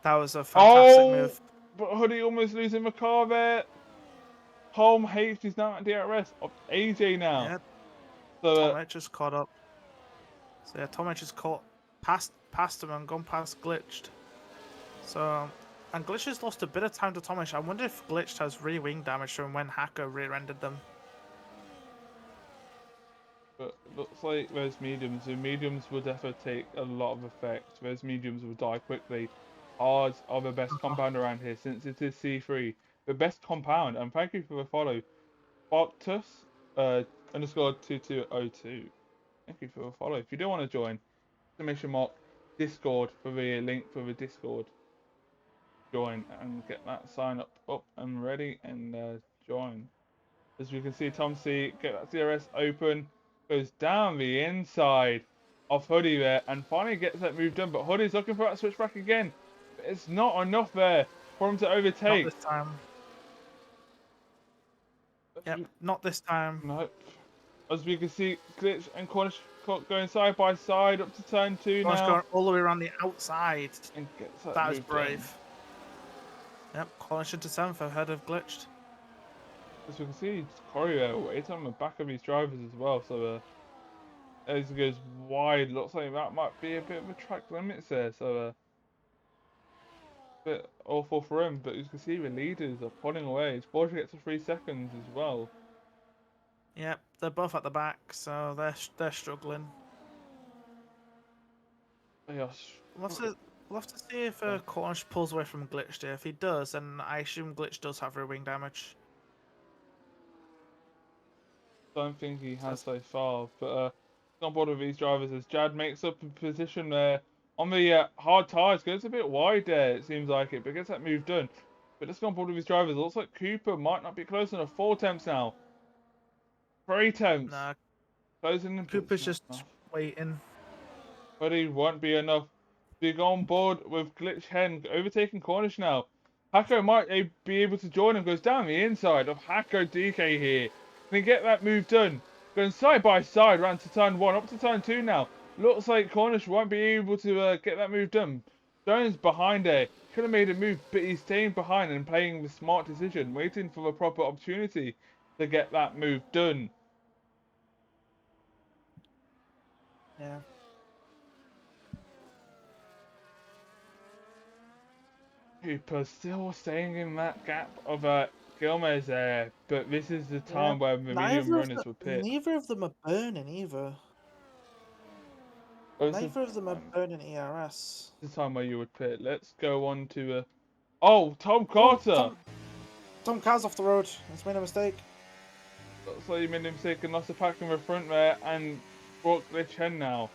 That was a fantastic move. But Hoodie almost losing the car there. Home hates he's now at DRS of AJ now. Yeah, So Tom just caught up. So yeah, Tom just caught past him and gone past Glitched. So and Glitch has lost a bit of time to Tomish. I wonder if Glitched has re-wing damage from when Hacker rear-ended them. but looks like those mediums. The mediums will definitely take a lot of effect. Those mediums will die quickly. Hards are the best compound around here since it is C3. The best compound. And thank you for the follow. Boctus underscore 2202. Thank you for the follow. If you do want to join, exclamation mark Discord for the link for the Discord. Join and get that sign up and ready and join. As we can see, Tom C get that CRS open, goes down the inside of Hoodie there, and finally gets that move done. But Hoodie's looking for that switchback again. But it's not enough there for him to overtake. Not this time. Yep, not this time. Nope. As we can see, Glitch and Cornish going side by side up to turn 2 Cornish now. going all the way around the outside. And gets that That was move brave. done. Yep, Cornish into 7th ahead of Glitched. As we can see, Corey it's on the back of his drivers as well. So as he goes wide, looks like that might be a bit of a track limits there. So a bit awful for him. But as you can see, the leaders are pulling away. Borgia gets to 3 seconds as well. Yep, they're both at the back, so they're struggling. They are We'll have to see if Cornish pulls away from Glitched here. If he does, then I assume Glitch does have rear wing damage. Don't think he has so far. But on board with these drivers as Jad makes up a position there on the hard tyres. Goes a bit wide there, it seems like it, but gets that move done. But let's go on board with his drivers. It looks like Cooper might not be close enough. 4 attempts now. 3 attempts. Nah, Closing in, but it's Cooper's not just enough. waiting. But he won't be enough. They go on board with Glitch Hen overtaking Cornish now. Hako might be able to join him. Goes down the inside of Hako DK here. Can he get that move done? Going side by side round to turn 1, up to turn 2 now. Looks like Cornish won't be able to get that move done. Jones behind there. Could have made a move, but he's staying behind and playing the smart decision, waiting for the proper opportunity to get that move done. Yeah. Cooper still staying in that gap of Gilmez there, but this is the time where the medium Neither of, runners will pit. neither of them are burning either. Neither of them are burning ERS. This is the time where you would pit. Let's go on to oh, Tom Oh, Carter! Tom Carr's off the road. He's made a mistake. Looks like he made a mistake and lost the pack in the front there and brought Glitch Hen now.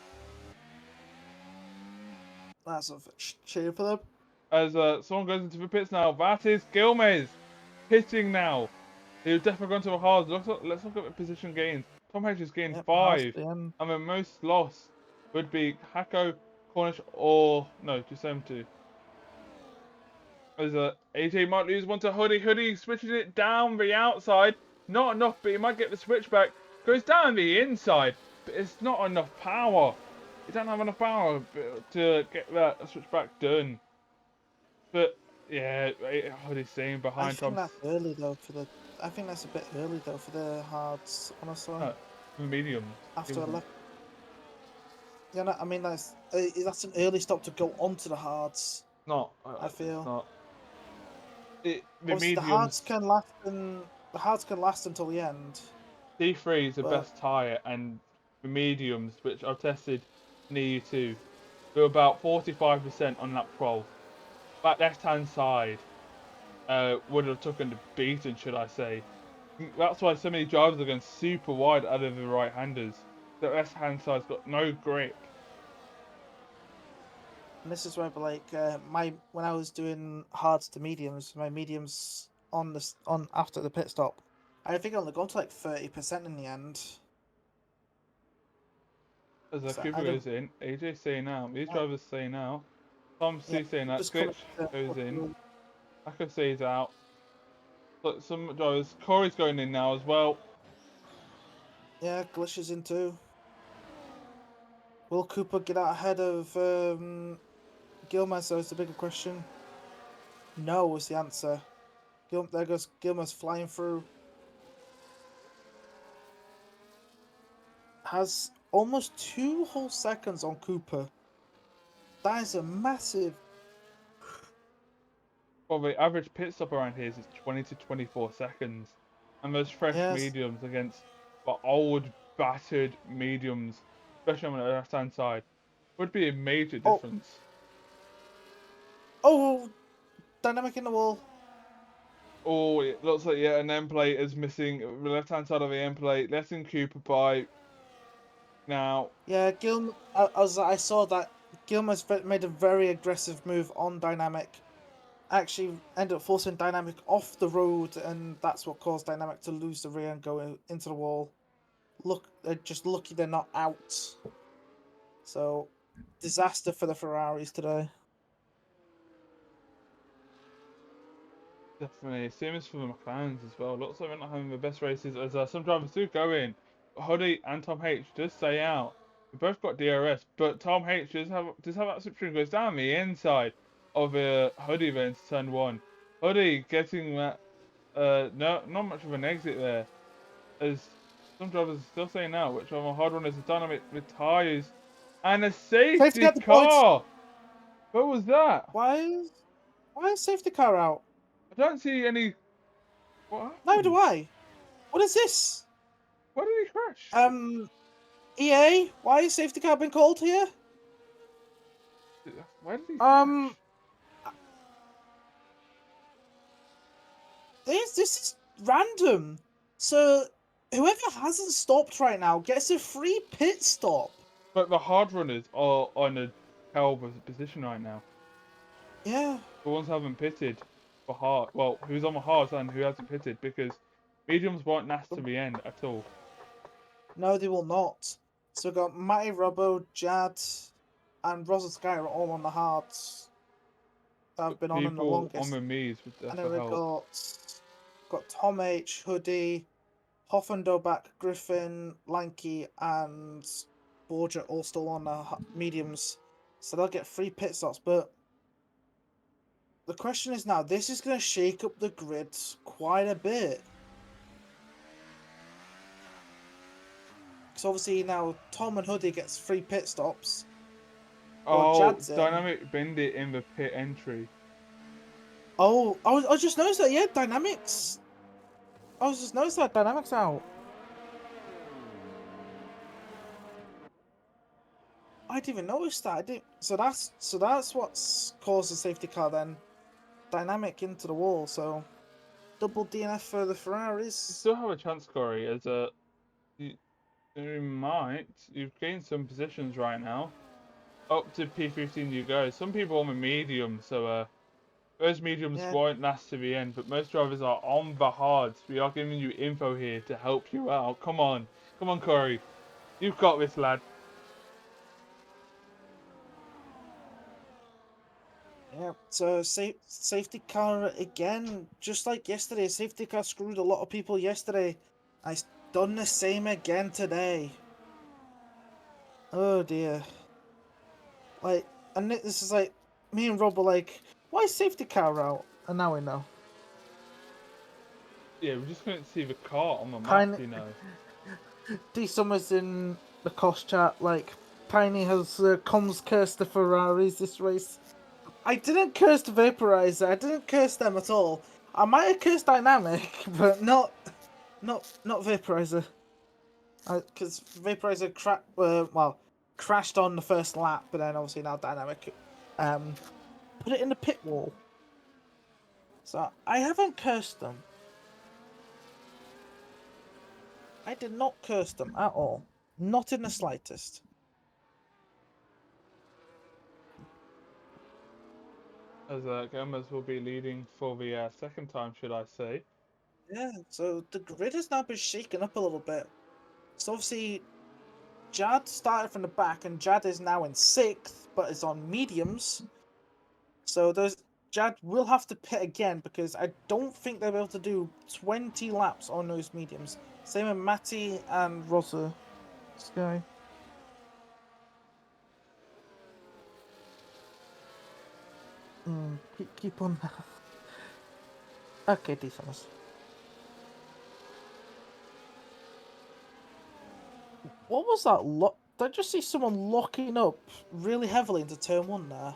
That's a cheer for them. As someone goes into the pits now, that is Gilmez pitting now. He's definitely gone to a hard. Let's look at the position gains. Tom H has gained 5, and the most loss would be Hako, Cornish, or no, just them 2. As AJ might lose one to Hoodie. Hoodie switches it down the outside. Not enough, but he might get the switchback. Goes down the inside, but it's not enough power. He don't have enough power to get that switchback done. But yeah, Hoodie's staying behind Tom. I think that's early though for the. I think that's a bit early though for the hards, honestly. The medium. After 11. Yeah, no, I mean that's an early stop to go onto the hards. Not. I feel. Not. The hards can last until the end. D3 is the best tyre, and the mediums, which I've tested near EU2, were about 45% on lap 12. That left-hand side would have taken the beating, should I say. That's why so many drivers are going super wide out of the right-handers. The left-hand side's got no grip. And this is where, like, when I was doing hards to mediums, my mediums on after the pit stop, I think I only got to like 30% in the end. As Cooper goes in, AJ staying out, these drivers staying out, Tom C staying out, Glitch goes in, Hako stays out. But some drivers, Corey's going in now as well. Yeah, Glitch is in too. Will Cooper get out ahead of Gilmez, though, is the bigger question. No is the answer. There goes Gilmez flying through. Has almost 2 whole seconds on Cooper. That is a massive. Well, the average pit stop around here is 20 to 24 seconds. And those fresh mediums against the old, battered mediums, especially on the left-hand side, would be a major difference. Oh, dynamic in the wall. Oh, it looks like an end plate is missing. The left-hand side of the end plate, letting Cooper by now. Yeah, I saw that Gilmez made a very aggressive move on dynamic. Actually ended up forcing dynamic off the road, and that's what caused dynamic to lose the rear and go into the wall. Look, they're just lucky they're not out. So, disaster for the Ferraris today. Definitely. Same as for the McLarens as well. Looks like we're not having the best races, as some drivers do go in. Hoodie and Tom H does stay out. We both got DRS, but Tom H does have that switch goes down the inside of Hoodie then to turn 1. Hoodie getting that not much of an exit there, as some drivers are still staying out, which on a hard one is a dynamic with tyres and a safety car. What was that? Why is safety car out? I don't see any. What happened? Neither do I. What is this? Why did he crash? EA, why is safety car been called here? Why did he crash? This is random. So Whoever hasn't stopped right now gets a free pit stop. But the hard runners are on a terrible position right now. Yeah. The ones who haven't pitted for hard. Well, who's on the hards and who hasn't pitted because mediums won't last to the end at all. No, they will not. So we've got Matty, Robbo, Jad, and Rosa Sky are all on the hards that have been on the People on longest. the Mies with And the then we've help. got Tom H, Hoodie, Hoffendobach, Griffin, Lanky, and Borgia all still on the mediums. So they'll get free pit stops. But the question is now, this is going to shake up the grid quite a bit. Because obviously now Tom and Hoodie gets free pit stops. Oh, Jad's in. Dynamic Bendit in the pit entry. Oh, I just noticed that, yeah, Dynamics. I was just noticed that Dynamics out. I didn't even notice that. I didn't. So that's what's caused the safety car then. Dynamic into the wall. So double DNF for the You Ferraris. still have a chance, Corey, as you've gained some positions right now. Up to P15 you go. Some people on the medium, so those mediums Yeah. won't last to the end, but most drivers are on the hards. We are giving you info here to help you out. Come on, Corey. You've got this, lad. Yeah. So safety car again, just like yesterday. Safety car screwed a lot of people yesterday. It's done the same again today. Oh dear. Like, and this is like, me and Rob were like, why is safety car out? And now we know. Yeah, we just couldn't see the car on the map, Pine- you know. D Summers in the cost chat, like, Piney has comms cursed the Ferraris this race. I didn't curse the Vaporizer, I didn't curse them at all. I might have cursed Dynamic, but not Vaporizer. Because Vaporizer crashed on the first lap, but then obviously now Dynamic put it in the pit wall. So I haven't cursed them. I did not curse them at all. Not in the slightest. As Gomez will be leading for the second time, should I say. Yeah, so the grid has now been shaken up a little bit. So obviously, Jad started from the back, and Jad is now in 6th, but is on mediums. So Jad will have to pit again, because I don't think they'll be able to do 20 laps on those mediums. Same with Matty and Rosa Sky. Keep on. Okay, decent. What was that Did I just see someone locking up really heavily into turn 1 there? I'm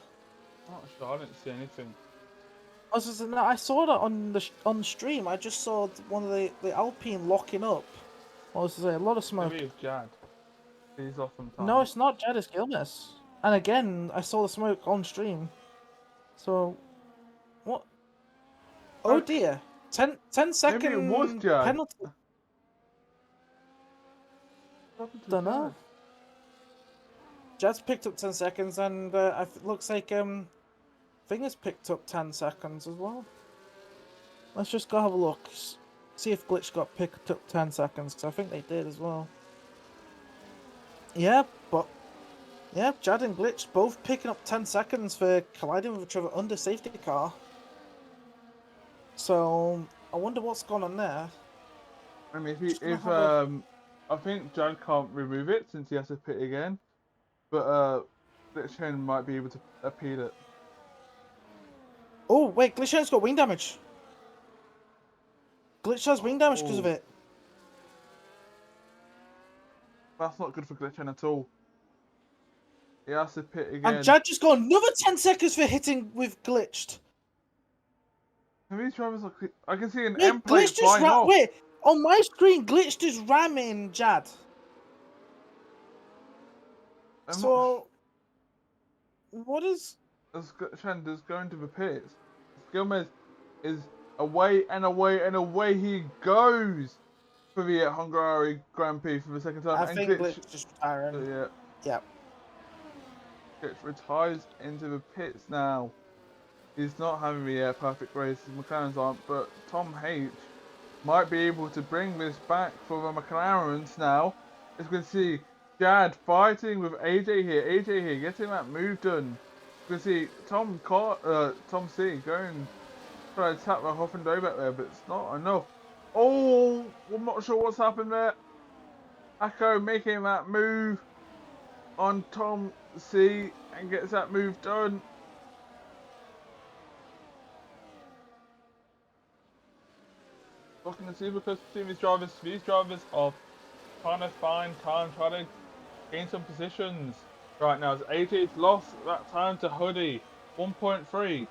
not sure, I didn't see anything. I saw that on the stream. I just saw one of the Alpine locking up. I was to say, a lot of smoke. Maybe it's Jad. He's off some time. No, it's not Jed, it's Gilmes. And again, I saw the smoke on stream. So, what? Oh dear. 10 second Maybe it was Jad. penalty. Don't know. Jed's picked up 10 seconds, and it looks like Fingers picked up 10 seconds as well. Let's just go have a look. See if Glitch got picked up 10 seconds, because I think they did as well. Yeah, Jad and Glitch both picking up 10 seconds for colliding with each other under safety car. So, I wonder what's going on there. I mean, if I think Jad can't remove it since he has to pit again, but Glitch might be able to appeal it. Oh, wait, Glitch has got wing damage. Glitch has wing damage because of it. That's not good for Glitch at all. He has to pit again. And Jad just got another 10 seconds for hitting with Glitched. These drivers are... I can see an Wait, M plate Glitch flying off. Wait, on my screen, Glitch is ramming Jad. So, what is... As Glitch is going to the pits, Gomez is away and away and away he goes. for the Hungary Grand Prix for the second time. I And think Glitch just retiring. yeah, Yeah. Glitch retires into the pits now. He's not having the perfect race, his McLarens aren't, but Tom H might be able to bring this back for the McLarens now. As you can see, Jad fighting with AJ here. AJ here, getting that move done. You can see Tom C going trying to tap the Hoffendoe back there, but it's not enough. Oh, I'm not sure what's happened there. Echo making that move on Tom C and gets that move done. Looking to see because between these drivers are trying to find time, trying to gain some positions right now. As AJ's lost that time to Hoodie, 1.3.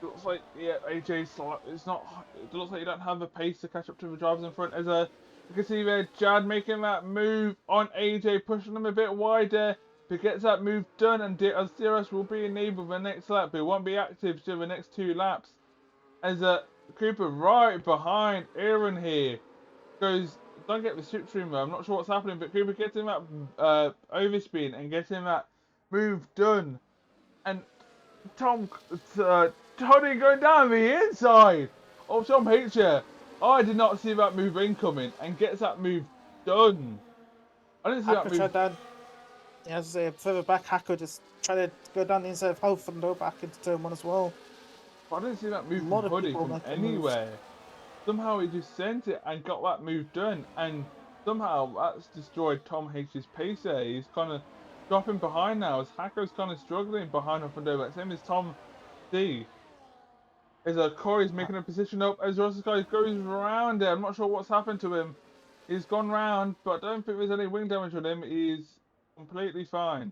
Looks like AJ's it's not. It looks like you don't have the pace to catch up to the drivers in front. As you can see there, Jad making that move on AJ, pushing him a bit wider. But gets that move done, and as DRS will be enabled the next lap, but it won't be active till the next 2 laps. As Cooper right behind Aaron here goes, don't get the slipstream though. I'm not sure what's happening, but Cooper gets him that overspeed and gets him that move done. And Tony going down the inside of Tom H. I did not see that move incoming and gets that move done. I didn't see that move. Tried down. Yeah, as I say, further back, Hako just tried to go down the inside of Hope and go back into turn 1 as well. But I didn't see that move A lot from of Hoodie people from make the anywhere. Somehow he just sent it and got that move done, and somehow that's destroyed Tom H's pace there. He's kind of dropping behind now as Hako's kind of struggling behind Hoffendoe. Same as Tom D. As Corey's making a position up as Ross guy goes around there. I'm not sure what's happened to him. He's gone round, but I don't think there's any wing damage on him. He's completely fine.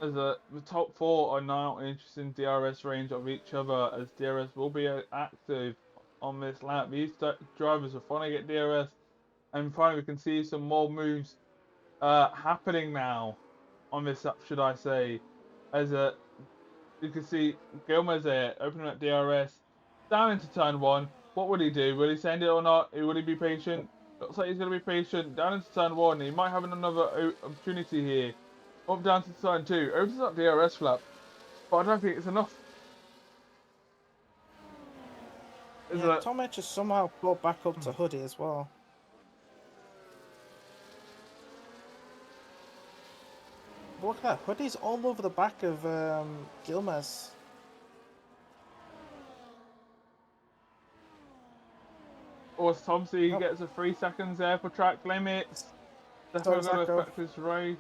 As the top 4 are now in interesting DRS range of each other, as DRS will be active on this lap. These drivers will finally get DRS, and finally we can see some more moves happening now on this lap, should I say. As you can see Gilmer's there opening up DRS down into turn 1. What will he do? Will he send it or not? Will he be patient? Looks like he's going to be patient down into turn 1. He might have another opportunity here. Up down to turn 2. Opens up DRS flap. But I don't think it's enough. Yeah, Tom H has somehow brought back up to Hoodie as well. But look at that. Hoodie's all over the back of Gilmes. Or Tom C gets a 3 seconds there for track limits. Definitely going to affect this race.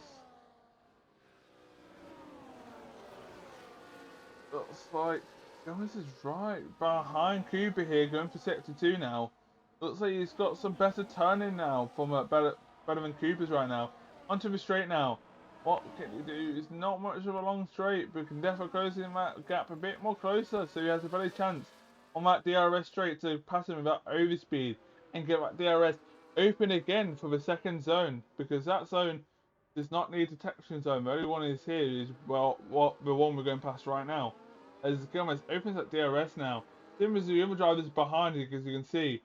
Looks like Gomez is right behind Cooper here, going for sector 2 now. Looks like he's got some better turning now from better than Cooper's right now. Onto the straight now. What can you do? It's not much of a long straight, but can definitely close in that gap a bit more closer, so he has a better chance on that DRS straight to pass him without overspeed and get that DRS open again for the second zone, because that zone does not need detection zone. The only one is here is, well, the one we're going past right now. As Gomez opens that DRS now. Same as the other drivers behind you, as you can see.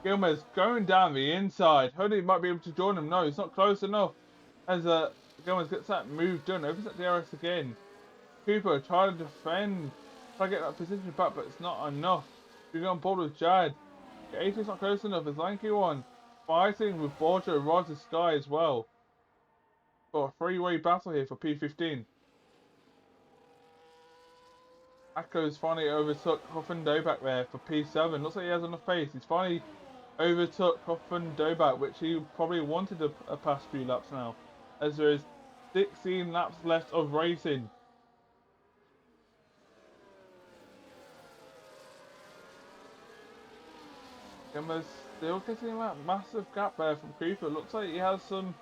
Gomez going down the inside. Hoodie might be able to join him. No, it's not close enough. As Gomez gets that move done, opens that DRS again. Cooper trying to defend, trying to get that position back, but it's not enough. We go on board with Jad. AJ's not close enough. As Lanky one fighting with Borja, Roger Sky as well. Got a 3-way battle here for P15. Akko's finally overtook Hoffendoe back there for P7. Looks like he has enough pace. He's finally overtook Hoffendoe back, which he probably wanted a past few laps now. As there is 16 laps left of racing. Gimmer's still getting that massive gap there from Cooper. Looks like he has some.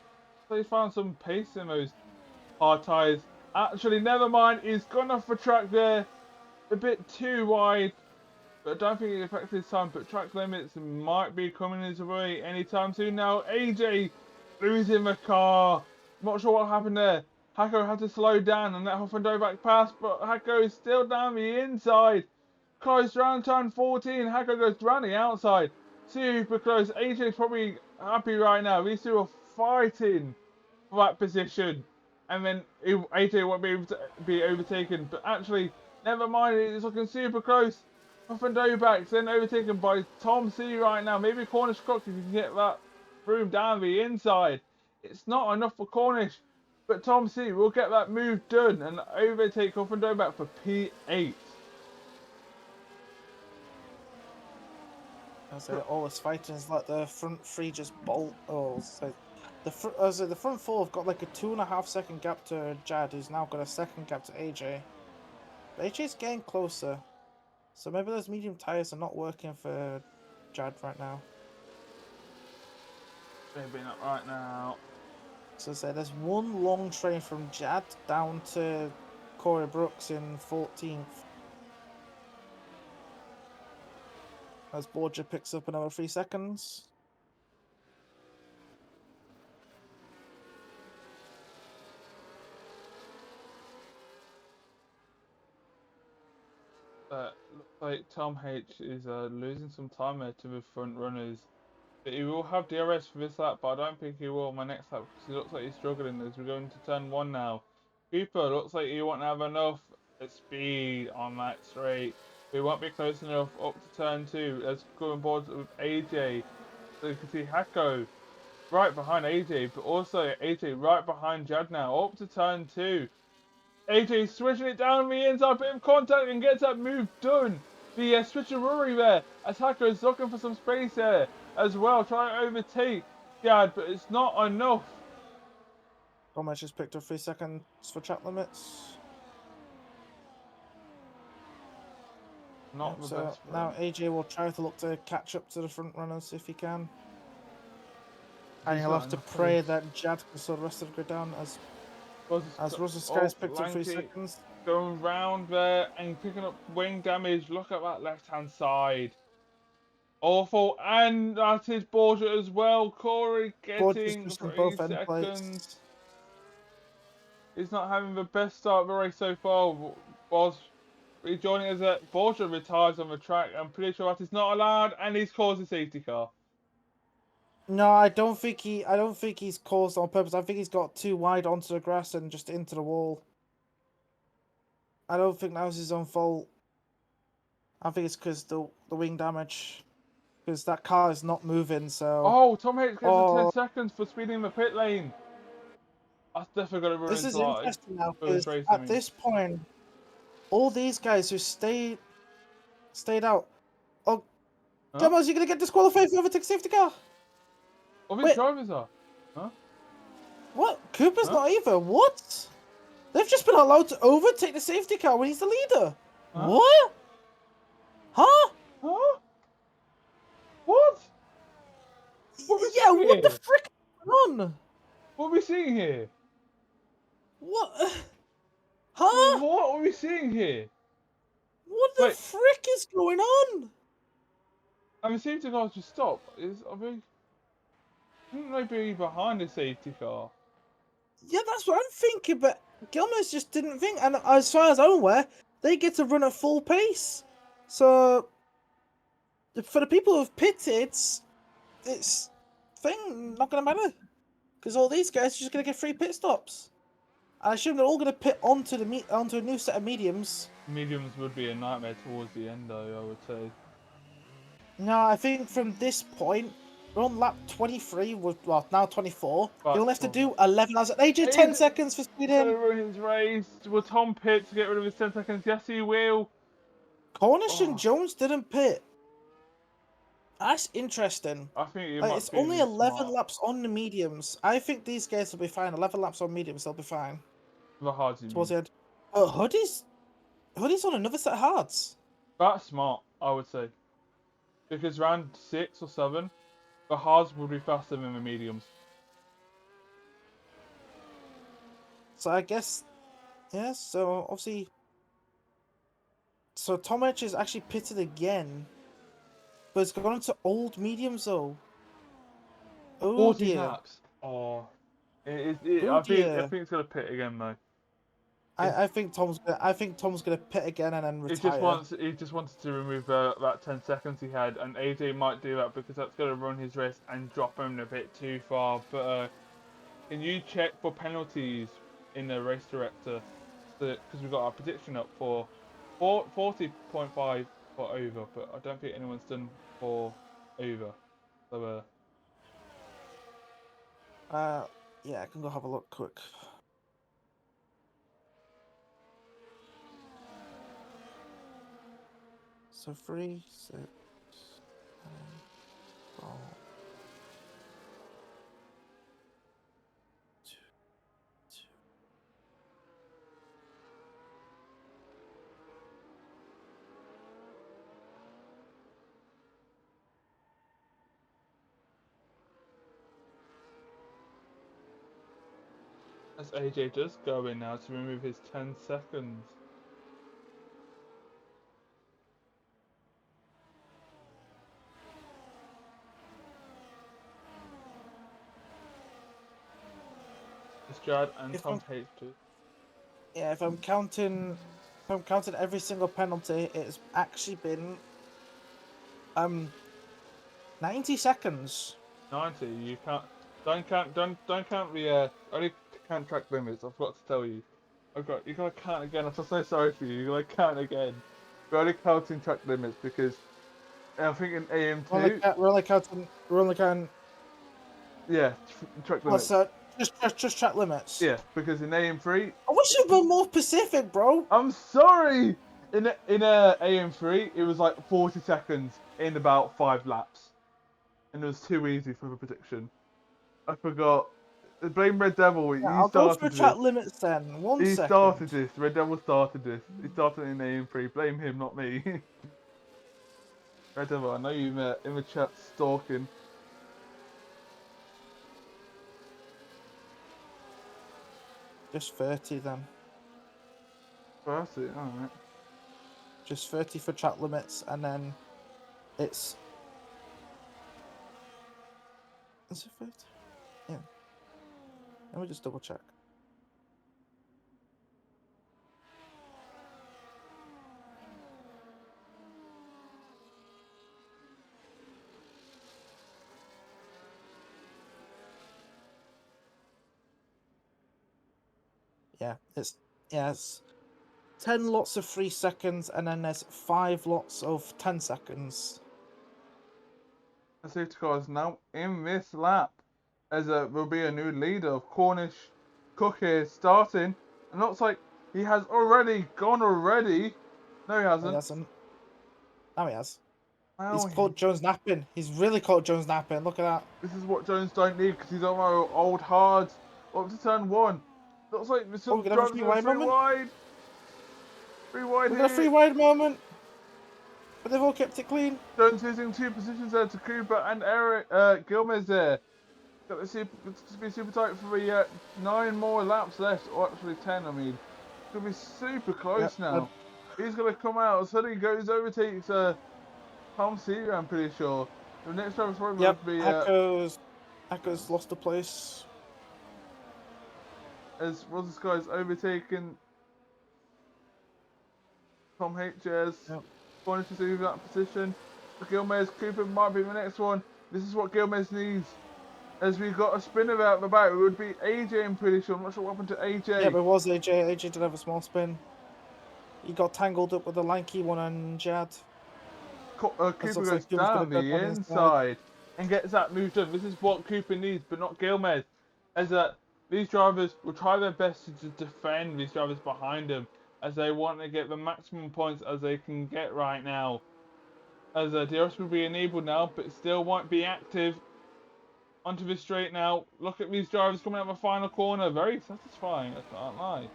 He's found some pace in those hard tyres. Actually, never mind. He's gone off the track there. A bit too wide, but I don't think it affects his time. But track limits might be coming his way anytime soon now. AJ losing the car. Not sure what happened there. Hako had to slow down and let Hoffendovac pass, but Hako is still down the inside. Close round turn 14. Hako goes round the outside. Super close. AJ's probably happy right now. These two are fighting for that position. And then AJ won't be able to be overtaken. But actually, never mind. It's looking super close. Hoffendovac then overtaken by Tom C right now. Maybe Cornish Cook if you can get that room down the inside. It's not enough for Cornish. But Tom C will get that move done and overtake Hoffendovac for P8. As all this fighting is like the front three just bolt. Oh, so the front four have got like a 2.5 second gap to Jad, who's now got a second gap to AJ. But AJ's getting closer, so maybe those medium tires are not working for Jad right now. Maybe not right now. So say there's one long train from Jad down to Corey Brooks in 14th. As Borgia picks up another 3 seconds. Looks like Tom H is losing some time there to the front runners. But he will have DRS for this lap, but I don't think he will on my next lap because he looks like he's struggling as we're going to turn 1 now. Cooper looks like he won't have enough speed on that straight. We won't be close enough up to turn 2. Let's go on board with AJ. So you can see Hako right behind AJ, but also AJ right behind Jad now, up to turn 2. AJ switching it down the inside, bit of contact and gets that move done. The switcheroo there, as Hako is looking for some space there as well, trying to overtake Jad, but it's not enough. Gomez just picked up 3 seconds for track limits. Not the so best. now AJ will try to look to catch up to the front runners if he can. And he'll have to pray that Jad can slow the rest of the grid down as Russell Sky's picked up 3 seconds. Going round there and picking up wing damage. Look at that left hand side. Awful. And that is Borgia as well. Corey getting 3 seconds. He's not having the best start of the race so far. Was rejoining as a Borgia retires on the track. I'm pretty sure that is not allowed, and he's caused a safety car. No, I don't think he's caused on purpose. I think he's got too wide onto the grass and just into the wall. I don't think that was his own fault. I think it's because the wing damage. Because that car is not moving, so... Oh, Tom H gets 10 seconds for speeding the pit lane. That's definitely going to ruin This is interesting now, because at this point, all these guys who stayed out... Oh, come on, you're going to get disqualified for overtaking safety car? Oh, these drivers are. Huh? What? Cooper's not either. What? They've just been allowed to overtake the safety car when he's the leader. Huh? What? Huh? Huh? What? Yeah, what the frick is going on? What are we seeing here? What? Huh? What are we seeing here? What the frick is going on? I mean, safety cars just stop. Shouldn't they be behind the safety car? Yeah, that's what I'm thinking, but Gilmore's just didn't think. And as far as I'm aware, they get to run at full pace. So, for the people who've pitted, it's not going to matter. Because all these guys are just going to get free pit stops. I assume they're all going to pit onto a new set of mediums. Mediums would be a nightmare towards the end, though, I would say. No, I think from this point, we're on lap 23, well, now 24. You'll have to do 11 hours. AJ, 10 seconds for speeding. Ruin his race. Will Tom pit to get rid of his 10 seconds? Yes, he will. Cornish and Jones didn't pit. That's interesting. I think it's only 11 laps on the mediums. I think these guys will be fine. 11 laps on mediums, they'll be fine. The hards. Towards the end. Oh, Hoodie's on another set of hards. That's smart, I would say. Because round 6 or 7, the hards will be faster than the mediums. So I guess, yeah, so obviously... So Tom H is actually pitted again. But it's gone into old mediums though. Oh 40 dear. laps. Oh, Oh I dear. think it's gonna pit again though. I think Tom's gonna pit again and then retire. He just wanted to remove that 10 seconds he had, and AJ might do that because that's gonna run his race and drop him a bit too far. But can you check for penalties in the race director? Because we've got our prediction up for 40.5 for over, but I don't think anyone's done for over. So Yeah, I can go have a look quick. So 3, 6, 9, 4, 2, 2. as AJ does go in now to remove his 10 seconds. It's Jad and If Tom I'm, H2. yeah, if I'm counting every single penalty, it's actually been 90 seconds. 90. You can't. Don't count the. Only count track limits. I forgot to tell you. You gotta count again. I'm so sorry for you. You gotta count again. We're only counting track limits because I think in AM2. We're only counting. Yeah, track What's limits. that? Just track limits. Yeah, because in AM3. I wish you'd been more specific, bro. I'm sorry. In AM3, it was like 40 seconds in about 5 laps, and it was too easy for the prediction. I forgot. Blame Red Devil. Yeah, He I'll go through started track this. limits then. One He second. started this. Red Devil started this. He started in AM3. Blame him, not me. Red Devil, I know you in the chat stalking. Just 30 then. That's it. All right. Just 30 for track limits, and then it's. Is it 30? Yeah. Let me just double check. It's 10 lots of 3 seconds, and then there's 5 lots of 10 seconds. The safety car is now in this lap, as will be a new leader of Cornish Cook here starting. And looks like he has already gone already. No, he He hasn't. hasn't. Now he has. Wow, He's caught Jones napping. He's really caught Jones napping. Look at that. This is what Jones don't need because he's on our old hard up to turn 1. Looks like the Oh, we're gonna have a driver's free going wide moment. wide. Free wide We here. got a free wide moment. But they've all kept it clean. Jones losing 2 positions there to Cooper and Eric Gilmez there. It's going to be super tight for the 9 more laps left, or actually 10. I mean, it's going to be super close now. He's going to come out. Suddenly goes overtakes Tom Seager, I'm pretty sure. The next driver's probably going to be Echo's lost a place. as Ross guy's overtaken Tom H as Cornish to move that position. Gilmez, Cooper might be the next one. This is what Gilmez needs. As we got a spinner out the back, it would be AJ, I'm pretty sure. I'm not sure what happened to AJ. Yeah, but it was AJ. AJ did have a small spin. He got tangled up with the lanky one on Jad. Cooper goes down the inside and gets that move done. This is what Cooper needs, but not Gilmez. As these drivers will try their best to defend these drivers behind them, as they want to get the maximum points as they can get right now. As DRS will be enabled now, but still won't be active. Onto the straight now. Look at these drivers coming out of the final corner. Very satisfying, I can't lie.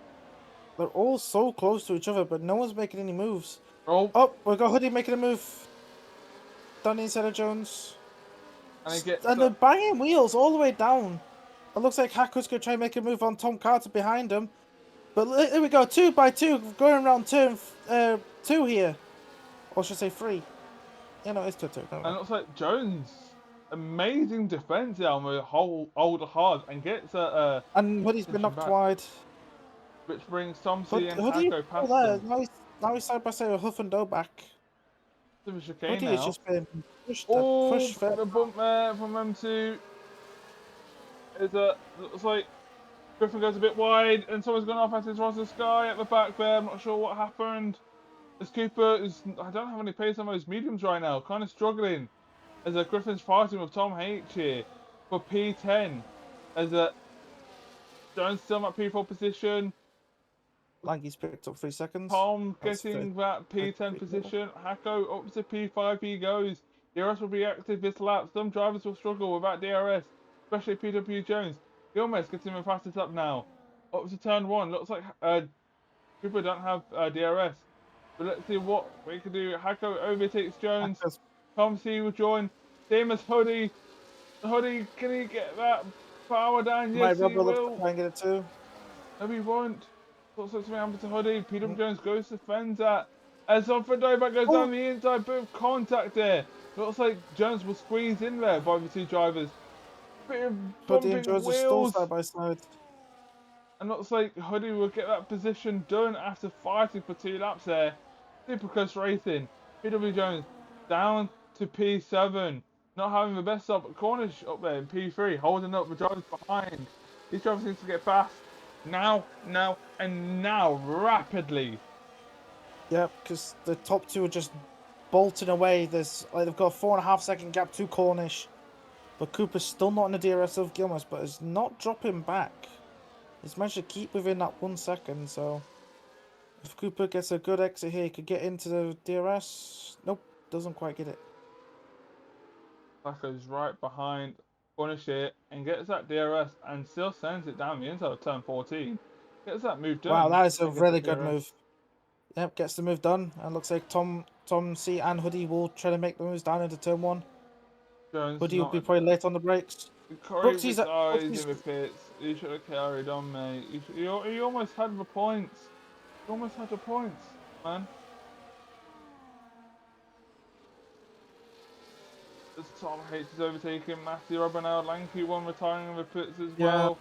They're all so close to each other, but no one's making any moves. Oh, we got Hoodie making a move. Down the inside of Jones. And they're banging wheels all the way down. It looks like Haku's going to try and make a move on Tom Carter behind him. But here we go, 2 by 2, going around turn 2 here. Or should I say 3? Yeah, no, it's 2. And it looks like Jones amazing defense there on the whole older hard and gets a And Hoodie's been position knocked back, wide. which brings Tom Hood, C and Hoodie Hako still past there. them. Now he's side by side with Huff and Doe back. To the chicane Hoodie has now. just been pushed. Oh, Pushed fair. the bump there from them two. Looks like Griffin goes a bit wide, and someone's gone off at his Rosa Sky at the back there. I'm not sure what happened. As Cooper is, I don't have any pace on those mediums right now. Kind of struggling. As Griffin's fighting with Tom H here for P10. As Jones still at P4 position. Lanky's picked up 3 seconds. Tom That's getting that P10 position. Hako up to P5 he goes. DRS will be active this lap. Some drivers will struggle without DRS, especially PW Jones. Gilmes gets him the fastest up now. Up to turn 1. Looks like Cooper don't have DRS. But let's see what we can do. Hako overtakes Jones. Hako's Tom C will join. Same as Hoodie. Hoodie, can he get that power down? my Yes, he rubber looks will. trying to get it too. No, he won't. Looks like something happened to Hoodie. Peter Jones goes to fence that. As Alfredo goes down the inside, bit of contact there. Looks like Jones will squeeze in there by the two drivers. Bit of Hoodie and bumping Jones are still wheels. side by side. And looks like Hoodie will get that position done after fighting for 2 laps there. Super close racing. PW Jones down to P7. Not having the best stop. Cornish up there in P3. Holding up the drivers behind. These drivers need to get fast. Now, and now. Rapidly. Yeah, because the top two are just bolting away. They've got a 4.5 second gap to Cornish. But Cooper's still not in the DRS of Gilmas, but is not dropping back. He's managed to keep within that 1 second, so if Cooper gets a good exit here, he could get into the DRS. Nope, doesn't quite get it. Paco's right behind Cornish here and gets that DRS and still sends it down the inside of turn 14. Gets that move done. Wow, that is a and gets really the good DRS. move. Yep, gets the move done, and looks like Tom C and Hoodie will try to make the moves down into turn 1. Jones Hoodie will not. be probably late on the brakes. Corey Brooksy's in the pits. You should have carried on, mate. You almost had the points. You almost had the points, man. As Tom H is overtaking Matthew Robin now. Lanky one retiring in the pits as Yeah. well.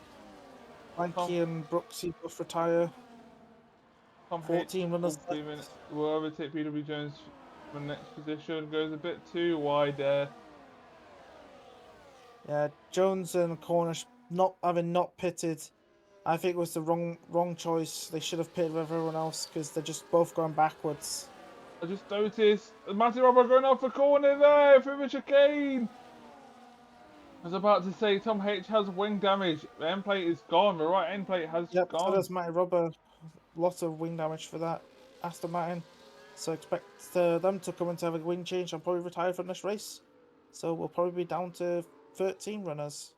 Lanky and Brooksy both retire. Tom 14 H runners will will overtake PW Jones for the next position. Goes a bit too wide there. Yeah, Jones and Cornish not pitted, I think was the wrong choice. They should have pitted with everyone else because they're just both going backwards. I just noticed Matthew Robert going off the corner there through the chicane. I was about to say Tom H has wing damage. The end plate is gone. The right end plate has Yep, so gone. does Matty Rubber. Lots of wing damage for that. Aston Martin. So expect them to come and have a wing change and probably retire from this race. So we'll probably be down to 13 runners.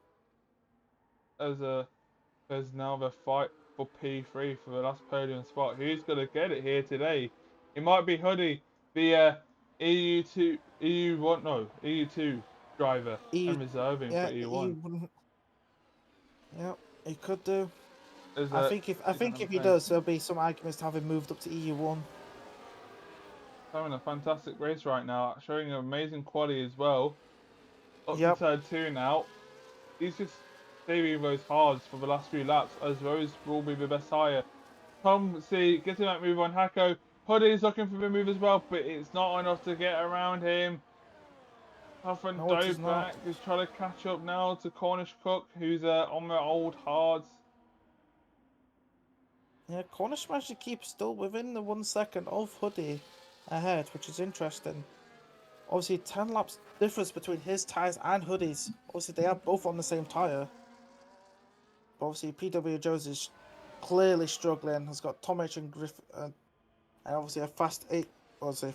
There's now the fight for P3 for the last podium spot. Who's gonna get it here today? It might be Hoodie, the EU2 driver and reserving for EU1. Yeah, he could do. There's I think if he does, there'll be some arguments to have him moved up to EU1. Having a fantastic race right now, showing an amazing quality as well. Up Yep. to turn 2 now. He's just saving those hards for the last few laps, as those will be the best tyre. Tom C getting that move on Hako. Hoodie's looking for the move as well, but it's not enough to get around him. Huff and No, it is back is trying to catch up now to Cornish Cook, who's on the old hards. Yeah, Cornish managed to keep still within the 1 second of Hoodie ahead, which is interesting. Obviously, 10 laps difference between his tyres and Hoodie's. Obviously, they are both on the same tyre. But obviously, PW Jones is clearly struggling. Has got Tom H and Griff, and obviously a fast 8. I would say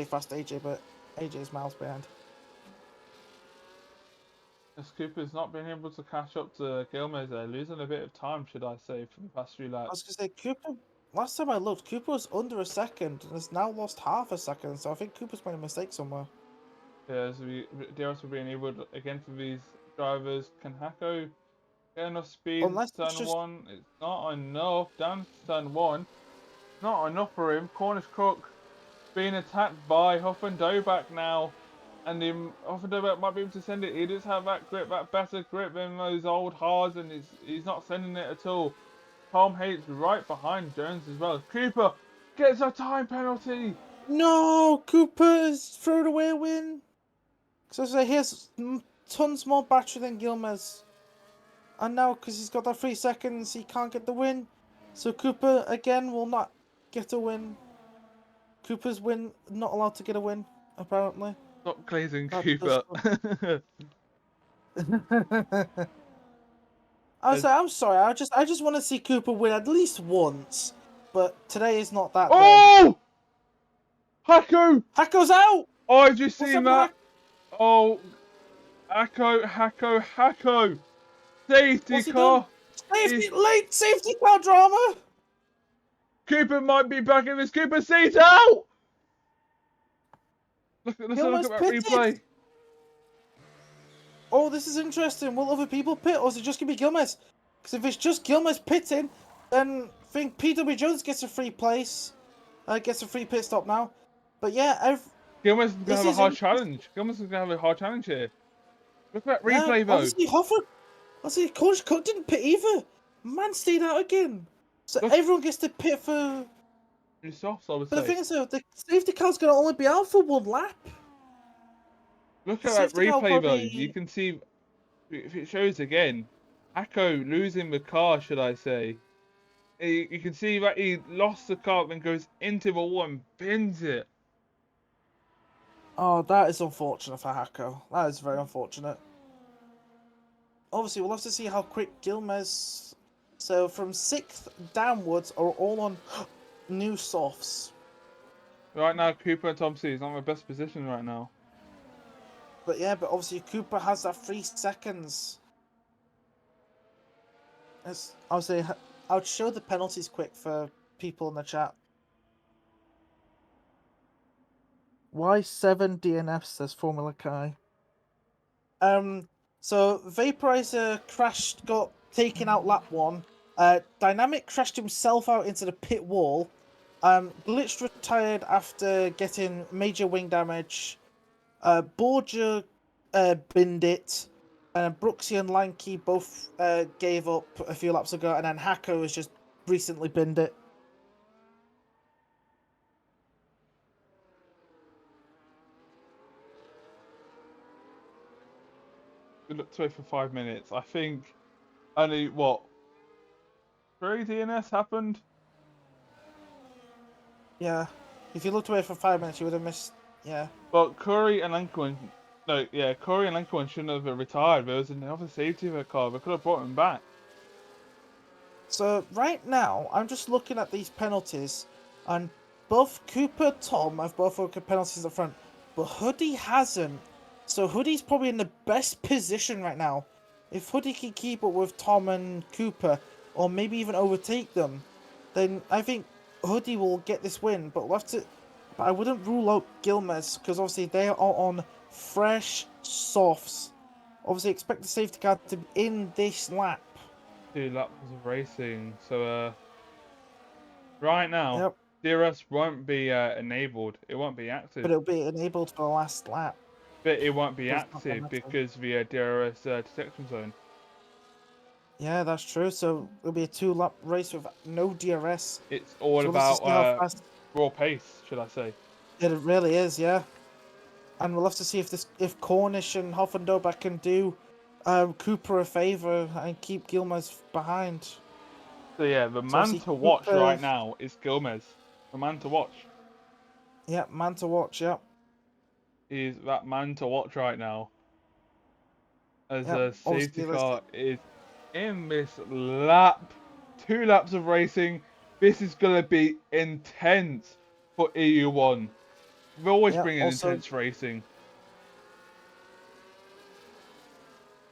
fast AJ, but AJ is miles behind. As Cooper's not been able to catch up to Gilmez there, losing a bit of time, should I say, for the past few I was laps. gonna say Cooper. Last time I looked, Cooper was under a second and has now lost half a second. So I think Cooper's made a mistake somewhere. Yeah, as DRS will be enabled again for these drivers. Can Hako get enough speed Unless to it's turn just- 1? It's not enough. Down to turn 1. Not enough for him. Cornish Cook being attacked by Huff and Doback now. and Offenberg might be able to send it. He does have that grip, that better grip than those old hards, and he's not sending it at all. Tom Hates right behind Jones as well. Cooper gets a time penalty. No, Cooper's thrown away a win. So I say he has tons more battery than Gilmes. And now, because he's got that 3 seconds, he can't get the win. So Cooper, again, will not get a win. Cooper's not allowed to get a win, apparently. Stop glazing That Cooper. I'm sorry, I just want to see Cooper win at least once. But today is not that day. Oh! Hako! Hako's out! Oh, did you What's see up, that? Oh, Hako! Safety What's he car! done? He's- Late safety car drama! Cooper might be back in this Cooper seat out! Let's look almost at that pitted. replay. Oh, this is interesting. Will other people pit, or is it just going to be Gilmes? Because if it's just Gilmes pitting, then I think PW Jones gets a free place. Gets a free pit stop now. But yeah, Gilmes is going to This have a is hard interesting. challenge. Gilmes is going to have a hard challenge here. Look at that replay, yeah, though. obviously Coach Cook didn't pit either. Man stayed out again. So Look- everyone gets to pit for... It's soft, I would But the say. thing is though, the safety car's going to only be out for 1 lap. Look at that safety car replay, though. probably- You can see, if it shows again, Hako losing the car, should I say. You can see that he lost the car, then goes into the wall and bins it. Oh, that is unfortunate for Hako. That is very unfortunate. Obviously, we'll have to see how quick Gilmes... So, from 6th downwards are all on new softs. Right now, Cooper and Tom C is not in the best position right now. But yeah, but obviously Cooper has that 3 seconds. I would show the penalties quick for people in the chat. Why 7 DNFs, says Formula Kai. So Vaporizer got taken out lap 1. Dynamic crashed himself out into the pit wall. Glitched retired after getting major wing damage. Borgia binned it. Brooksy and Lanky both gave up a few laps ago, and then Hako has just recently binned it. We looked away for 5 minutes. I think only, what, 3 DNS happened? Yeah. If you looked away for 5 minutes, you would have missed. Yeah. But Curry and Lankwin, Curry and Lankwin shouldn't have retired. There was another safety for a car. They could have brought him back. So right now, I'm just looking at these penalties, and both Cooper and Tom have both got penalties up front, but Hoodie hasn't. So Hoodie's probably in the best position right now. If Hoodie can keep up with Tom and Cooper, or maybe even overtake them, then I think Hoodie will get this win. But we'll have to. But I wouldn't rule out Gilmes, because obviously they are on fresh softs. Obviously expect the safety car to be in this lap. 2 laps of racing. So, right now, Yep. DRS won't be enabled. It won't be active. But it'll be enabled for the last lap. But it won't be It's not active active. because the DRS detection zone. Yeah, that's true. So it'll be a 2-lap race with no DRS. It's all So we'll have to see how about fast raw pace, should I say. it really is, yeah. And we'll have to see if Cornish and Hoffendober can do Cooper a favour and keep Gilmes behind. So yeah, the So man obviously to watch Cooper- right now is Gilmes. The man to watch. Yeah, man to watch. Yeah. Is that man to watch right now. As Yep, a obviously safety there's- car is in this lap. 2 laps of racing. This is going to be intense for EU1. We always Yeah, bring in also- intense racing.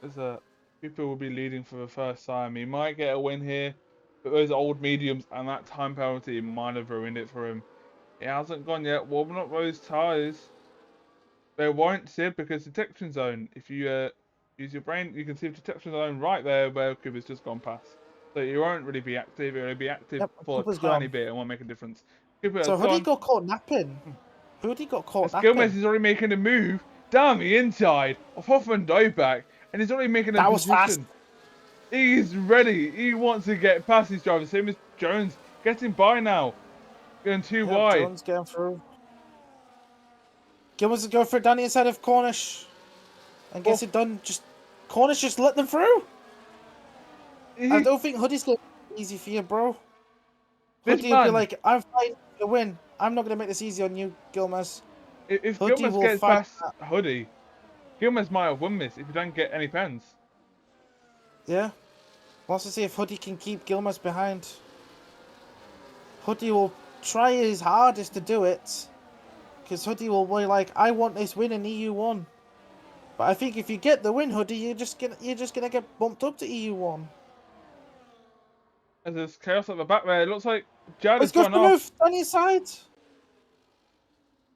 As people will be leading for the first time. He might get a win here, but those old mediums and that time penalty might have ruined it for him. It hasn't gone yet. Warming up those tyres. They won't Sid because detection zone. If you use your brain, you can see the detection zone right there where Cooper's just gone past. So you won't really be active. You'll only be active Yep, for Cooper's a tiny gone. bit and won't make a difference. Cooper So has Hoodie gone. got caught napping. Hoodie got caught As napping. Gilmes is already making a move down the inside of Hoffman Doback, and he's already making a That was fast. position. He's ready. He wants to get past his driver. Same as Jones. Getting by now. Going too Yep, wide. Jones getting through. Gilmans is going for it down the inside of Cornish. And gets it done. Cornish just let them through. I don't think Hoodie's going to be easy for you, bro. This Hoodie will be man- like, I'm fighting to win. I'm not going to make this easy on you, Gilmaz. If Hoodie Gilmas will gets fight past Hoodie, Gilmas might have won this if he don't get any pens. Yeah. Wants to see if Hoodie can keep Gilmaz behind. Hoodie will try his hardest to do it. Because Hoodie will be like, I want this win in EU1. But I think if you get the win, Hoodie, you're just gonna get bumped up to EU1. As there's chaos at the back there, it looks like Jad has Let's go for gone the off move on your side.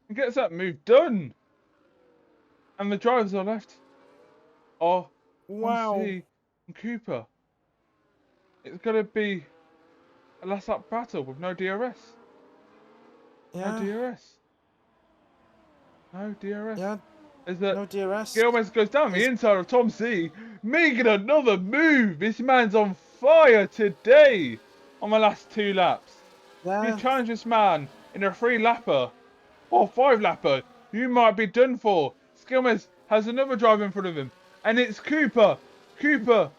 and gets that move done. And the drivers are left. Oh, Wow. and Cooper. It's gonna be a last lap battle with no DRS. No Yeah. DRS. No DRS. Yeah. Is that No DRS. Gilmes goes down the inside of Tom C, making another move. This man's on fire today on the last 2 laps. Yeah. You challenge this man in a 3-lapper or 5-lapper, you might be done for. Gilmes has another driver in front of him, and it's Cooper. Cooper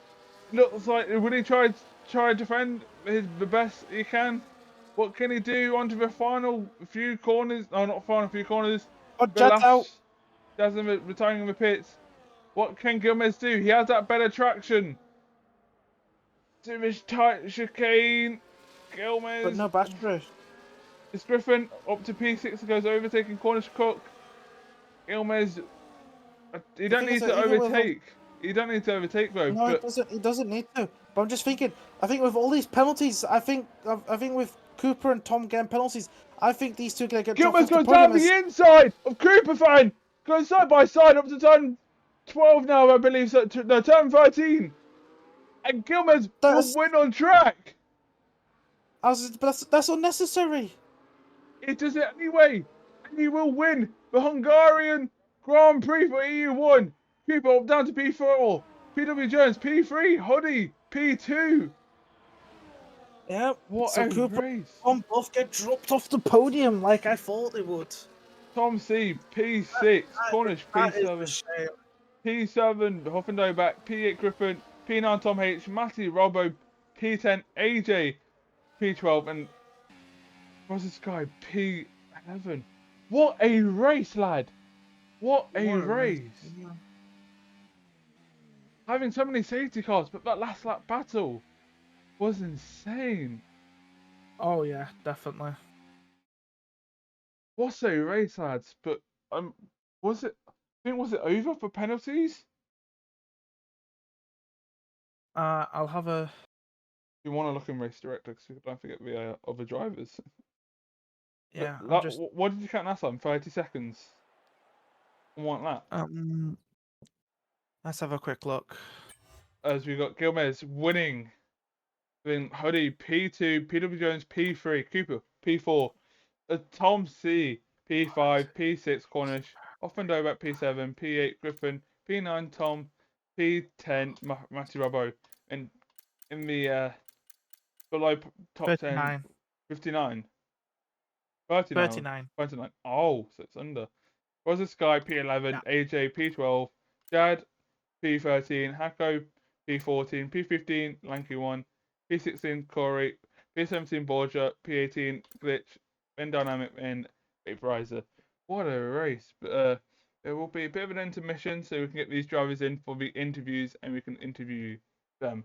looks like, will he try to defend the best he can? What can he do onto the final few corners? No, not final few corners. Oh, The Jad's out. Doesn't retiring in the pits. What can Gilmes do? He has that better traction. To this tight chicane. Gilmes. But no battery. It's Griffin up to P6 goes overtaking Cornish Cook. Gilmes. He don't thing need is to that even with overtake. He don't need to overtake though. No, But he doesn't need to. But I'm just thinking. I think with all these penalties, I think with Cooper and Tom getting penalties, I think these two are gonna get dropped Gilmes off the goes down podium. the inside of Cooper fan. Going side by side up to turn 12 now, I believe. So no, turn 13. And Gilmes will win on track. But that's unnecessary. He does it anyway. And he will win the Hungarian Grand Prix for EU1. Cooper up down to P4. PW Jones, P3. Hoodie, P2. Yeah. What so a Cooper race. and both get dropped off the podium like I thought they would. Tom C, P6. Cornish, That is a P7. shame. P7, Hoffendoe back, P8 Griffin, P9 Tom H, Matty Robbo, P10 AJ, P12, and what's this guy? P11. What a race, lad! What a race! Yeah. Having so many safety cars, but that last lap battle was insane. Oh yeah, definitely. What a race, lads! But was it? I think was it over for penalties? I'll have a. You want to look in race director because don't forget the other drivers. Yeah, But I'm just. what did you count last time? 30 seconds on one lap. Let's have a quick look. As we got Gilmes winning. Then Hoodie P2, PW Jones P3, Cooper P4, Tom C P5, P6 Cornish, Offendover P7, P8 Griffin, P9 Tom, P10 Matty Robbo, and in the below top 39. 10, 59. 39. 39. 29. Oh, so it's under. Was this guy P11, AJ P12, Jad P13, Hako P14, P15 Lanky 1, P16 Corey, P17 Borgia, P18 Glitch, then Dynamic, and Vaporizer. What a race! But it will be a bit of an intermission so we can get these drivers in for the interviews and we can interview them.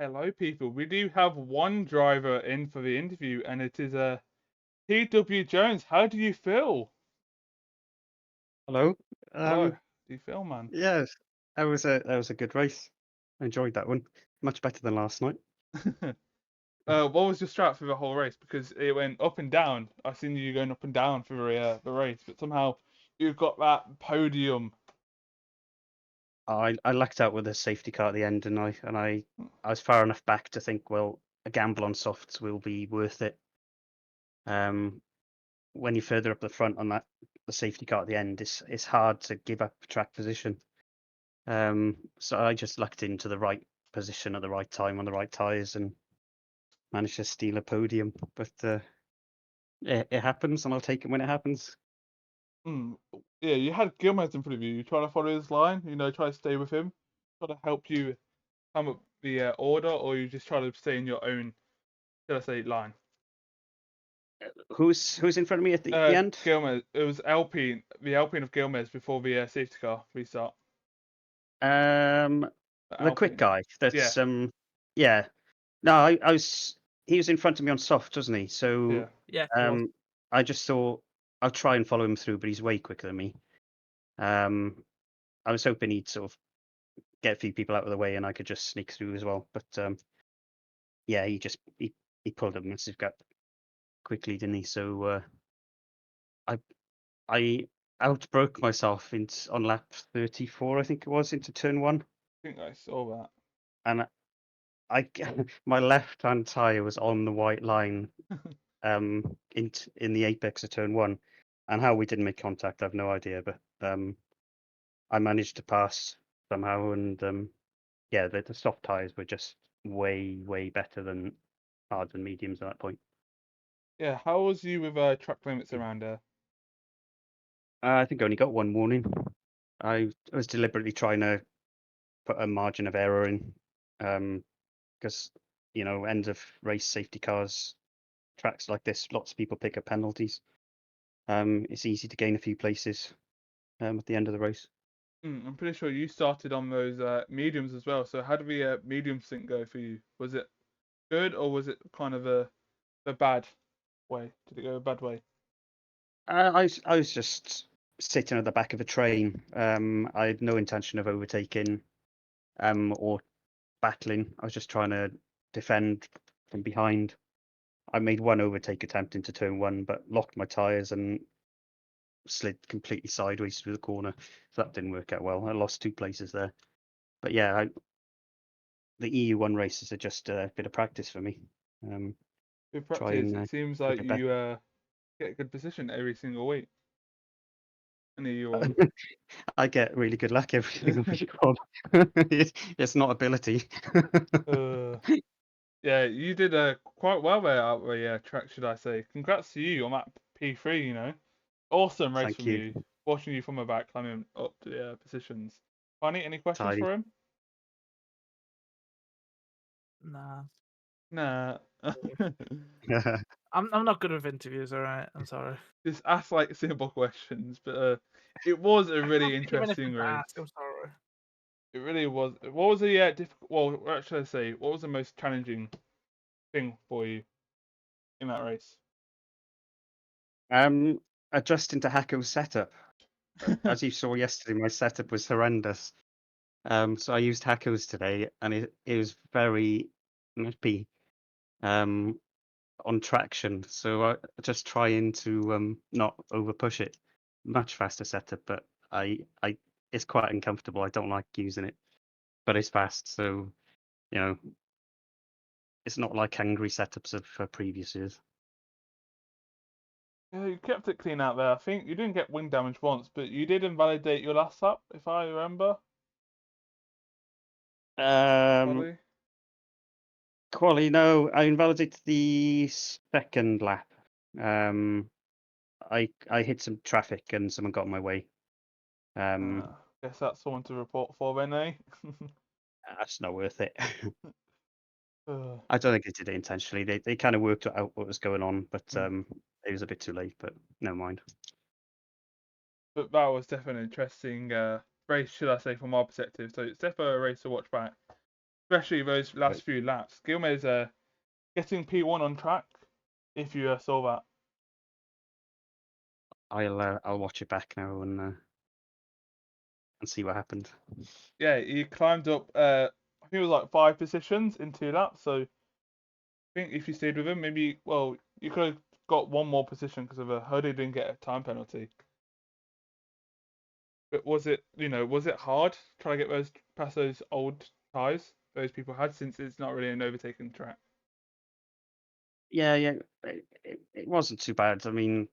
Hello, people. We do have one driver in for the interview, and it is TW Jones. How do you feel? Hello. Hello. How do you feel, man? Yes, that was a good race. I enjoyed that one. Much better than last night. What was your strat for the whole race? Because it went up and down. I seen you going up and down for the race, but somehow you got that podium. I lucked out with a safety car at the end, and I was far enough back to think, well, a gamble on softs will be worth it. When you're further up the front on the safety car at the end, it's hard to give up track position. So I just lucked into the right position at the right time on the right tyres and managed to steal a podium. But it happens, and I'll take it when it happens. Yeah, you had Gilmez in front of you. You try to follow his line, try to stay with him, try to help you come up the order, or you just try to stay in your own, should I say, line. Who's in front of me at the end? Gilmez. It was Alpine, the Alpine of Gilmez before the safety car restart. The quick Alpine. guy. That's yeah. No, I was. He was in front of me on soft, wasn't he? So Yeah. He was. I just thought I'll try and follow him through, but he's way quicker than me. I was hoping he'd sort of get a few people out of the way, and I could just sneak through as well. But yeah, he pulled a massive gap quickly, didn't he? So I outbroke myself on lap 34, I think it was, into turn 1. I think I saw that. And my left hand tire was on the white line in the apex of turn 1, and how we didn't make contact, I've no idea, but I managed to pass somehow, and yeah, the soft tires were just way better than hards and mediums at that point. Yeah, how was you with track limits around there? I think I only got one warning. I was deliberately trying to put a margin of error in, because end of race safety cars, tracks like this, lots of people pick up penalties. It's easy to gain a few places at the end of the race. I'm pretty sure you started on those mediums as well. So how did the medium sync go for you? Was it good, or was it kind of a bad way? Did it go a bad way? I was just sitting at the back of a train. I had no intention of overtaking or battling. I was just trying to defend from behind. I made one overtake attempt into turn 1, but locked my tyres and slid completely sideways through the corner. So that didn't work out well. I lost 2 places there. But yeah, the EU1 races are just a bit of practice for me. With Try practice, and it seems get like it better. you get a good position every single week. In the EU1. I get really good luck every single week, Rob. It's not ability. Yeah, you did quite well there out the track, should I say. Congrats to you on that P3, Awesome race Thank from you. you. Watching you from the back, climbing up the positions. Funny, any questions Tidy. for him? Nah. Nah. I'm not good with interviews. All right. I'm sorry. Just ask like simple questions, but it was a really Even if interesting it's race. asked, I'm sorry. It really was. What was the difficult? Well, what should I say? What was the most challenging thing for you in that race? Adjusting to Hacko's setup. As you saw yesterday, my setup was horrendous. So I used Hacko's today, and it was very nippy on traction. So I just trying to not over push it. Much faster setup, but I it's quite uncomfortable. I don't like using it, but it's fast. So it's not like Hungary setups of previous years. Yeah, you kept it clean out there. I think you didn't get wing damage once, but you did invalidate your last lap, if I remember. Probably. Quali, no, I invalidated the second lap. I hit some traffic and someone got in my way. Guess that's someone to report for then, eh? That's not worth it. I don't think they did it intentionally. They kind of worked out what was going on, but it was a bit too late. But never mind. But that was definitely an interesting race, should I say, from our perspective. So it's definitely a race to watch back. especially those last few laps. Gilmer's getting P1 on track. If you saw that. I'll watch it back now and see what happened. Yeah, he climbed up. I think it was like 5 positions in 2 laps. So I think if you stayed with him, maybe you could have got one more position because of a Hurdy didn't get a time penalty. But was it hard trying to get those past those old tyres those people had, since it's not really an overtaken track? Yeah, it wasn't too bad. I mean,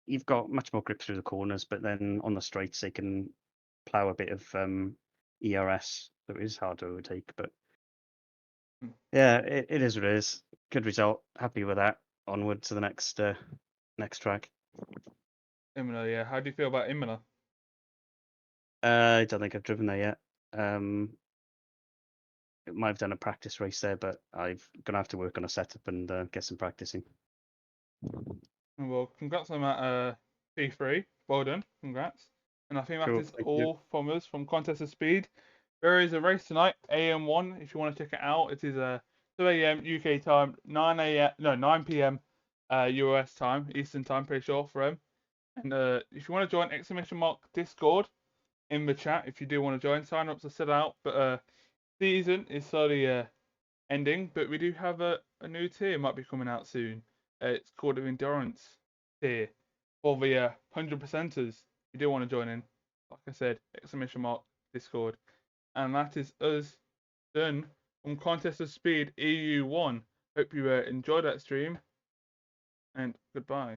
you've got much more grip through the corners, but then on the straights they can plough a bit of ERS, so it is hard to overtake. But yeah, it is what it is. Good result. Happy with that. Onward to the next track. Imola, yeah. How do you feel about Imola? I don't think I've driven there yet. Might have done a practice race there, but I'm gonna have to work on a setup and get some practicing. Well, congrats on that P3. Well done. Congrats. And I think that Cool, is thank you. all from us from Contest of Speed. There is a race tonight, AM1, if you want to check it out. It is 2 a.m. UK time, 9 p.m. US time, Eastern time, pretty sure for them. And if you want to join !Discord in the chat, if you do want to join, sign-ups are still out. But season is slowly ending, but we do have a new tier might be coming out soon. It's called the Endurance tier for the 100%ers. If you do want to join in, like I said, !Discord. And that is us done from Contest of Speed EU1. Hope you enjoyed that stream, and goodbye.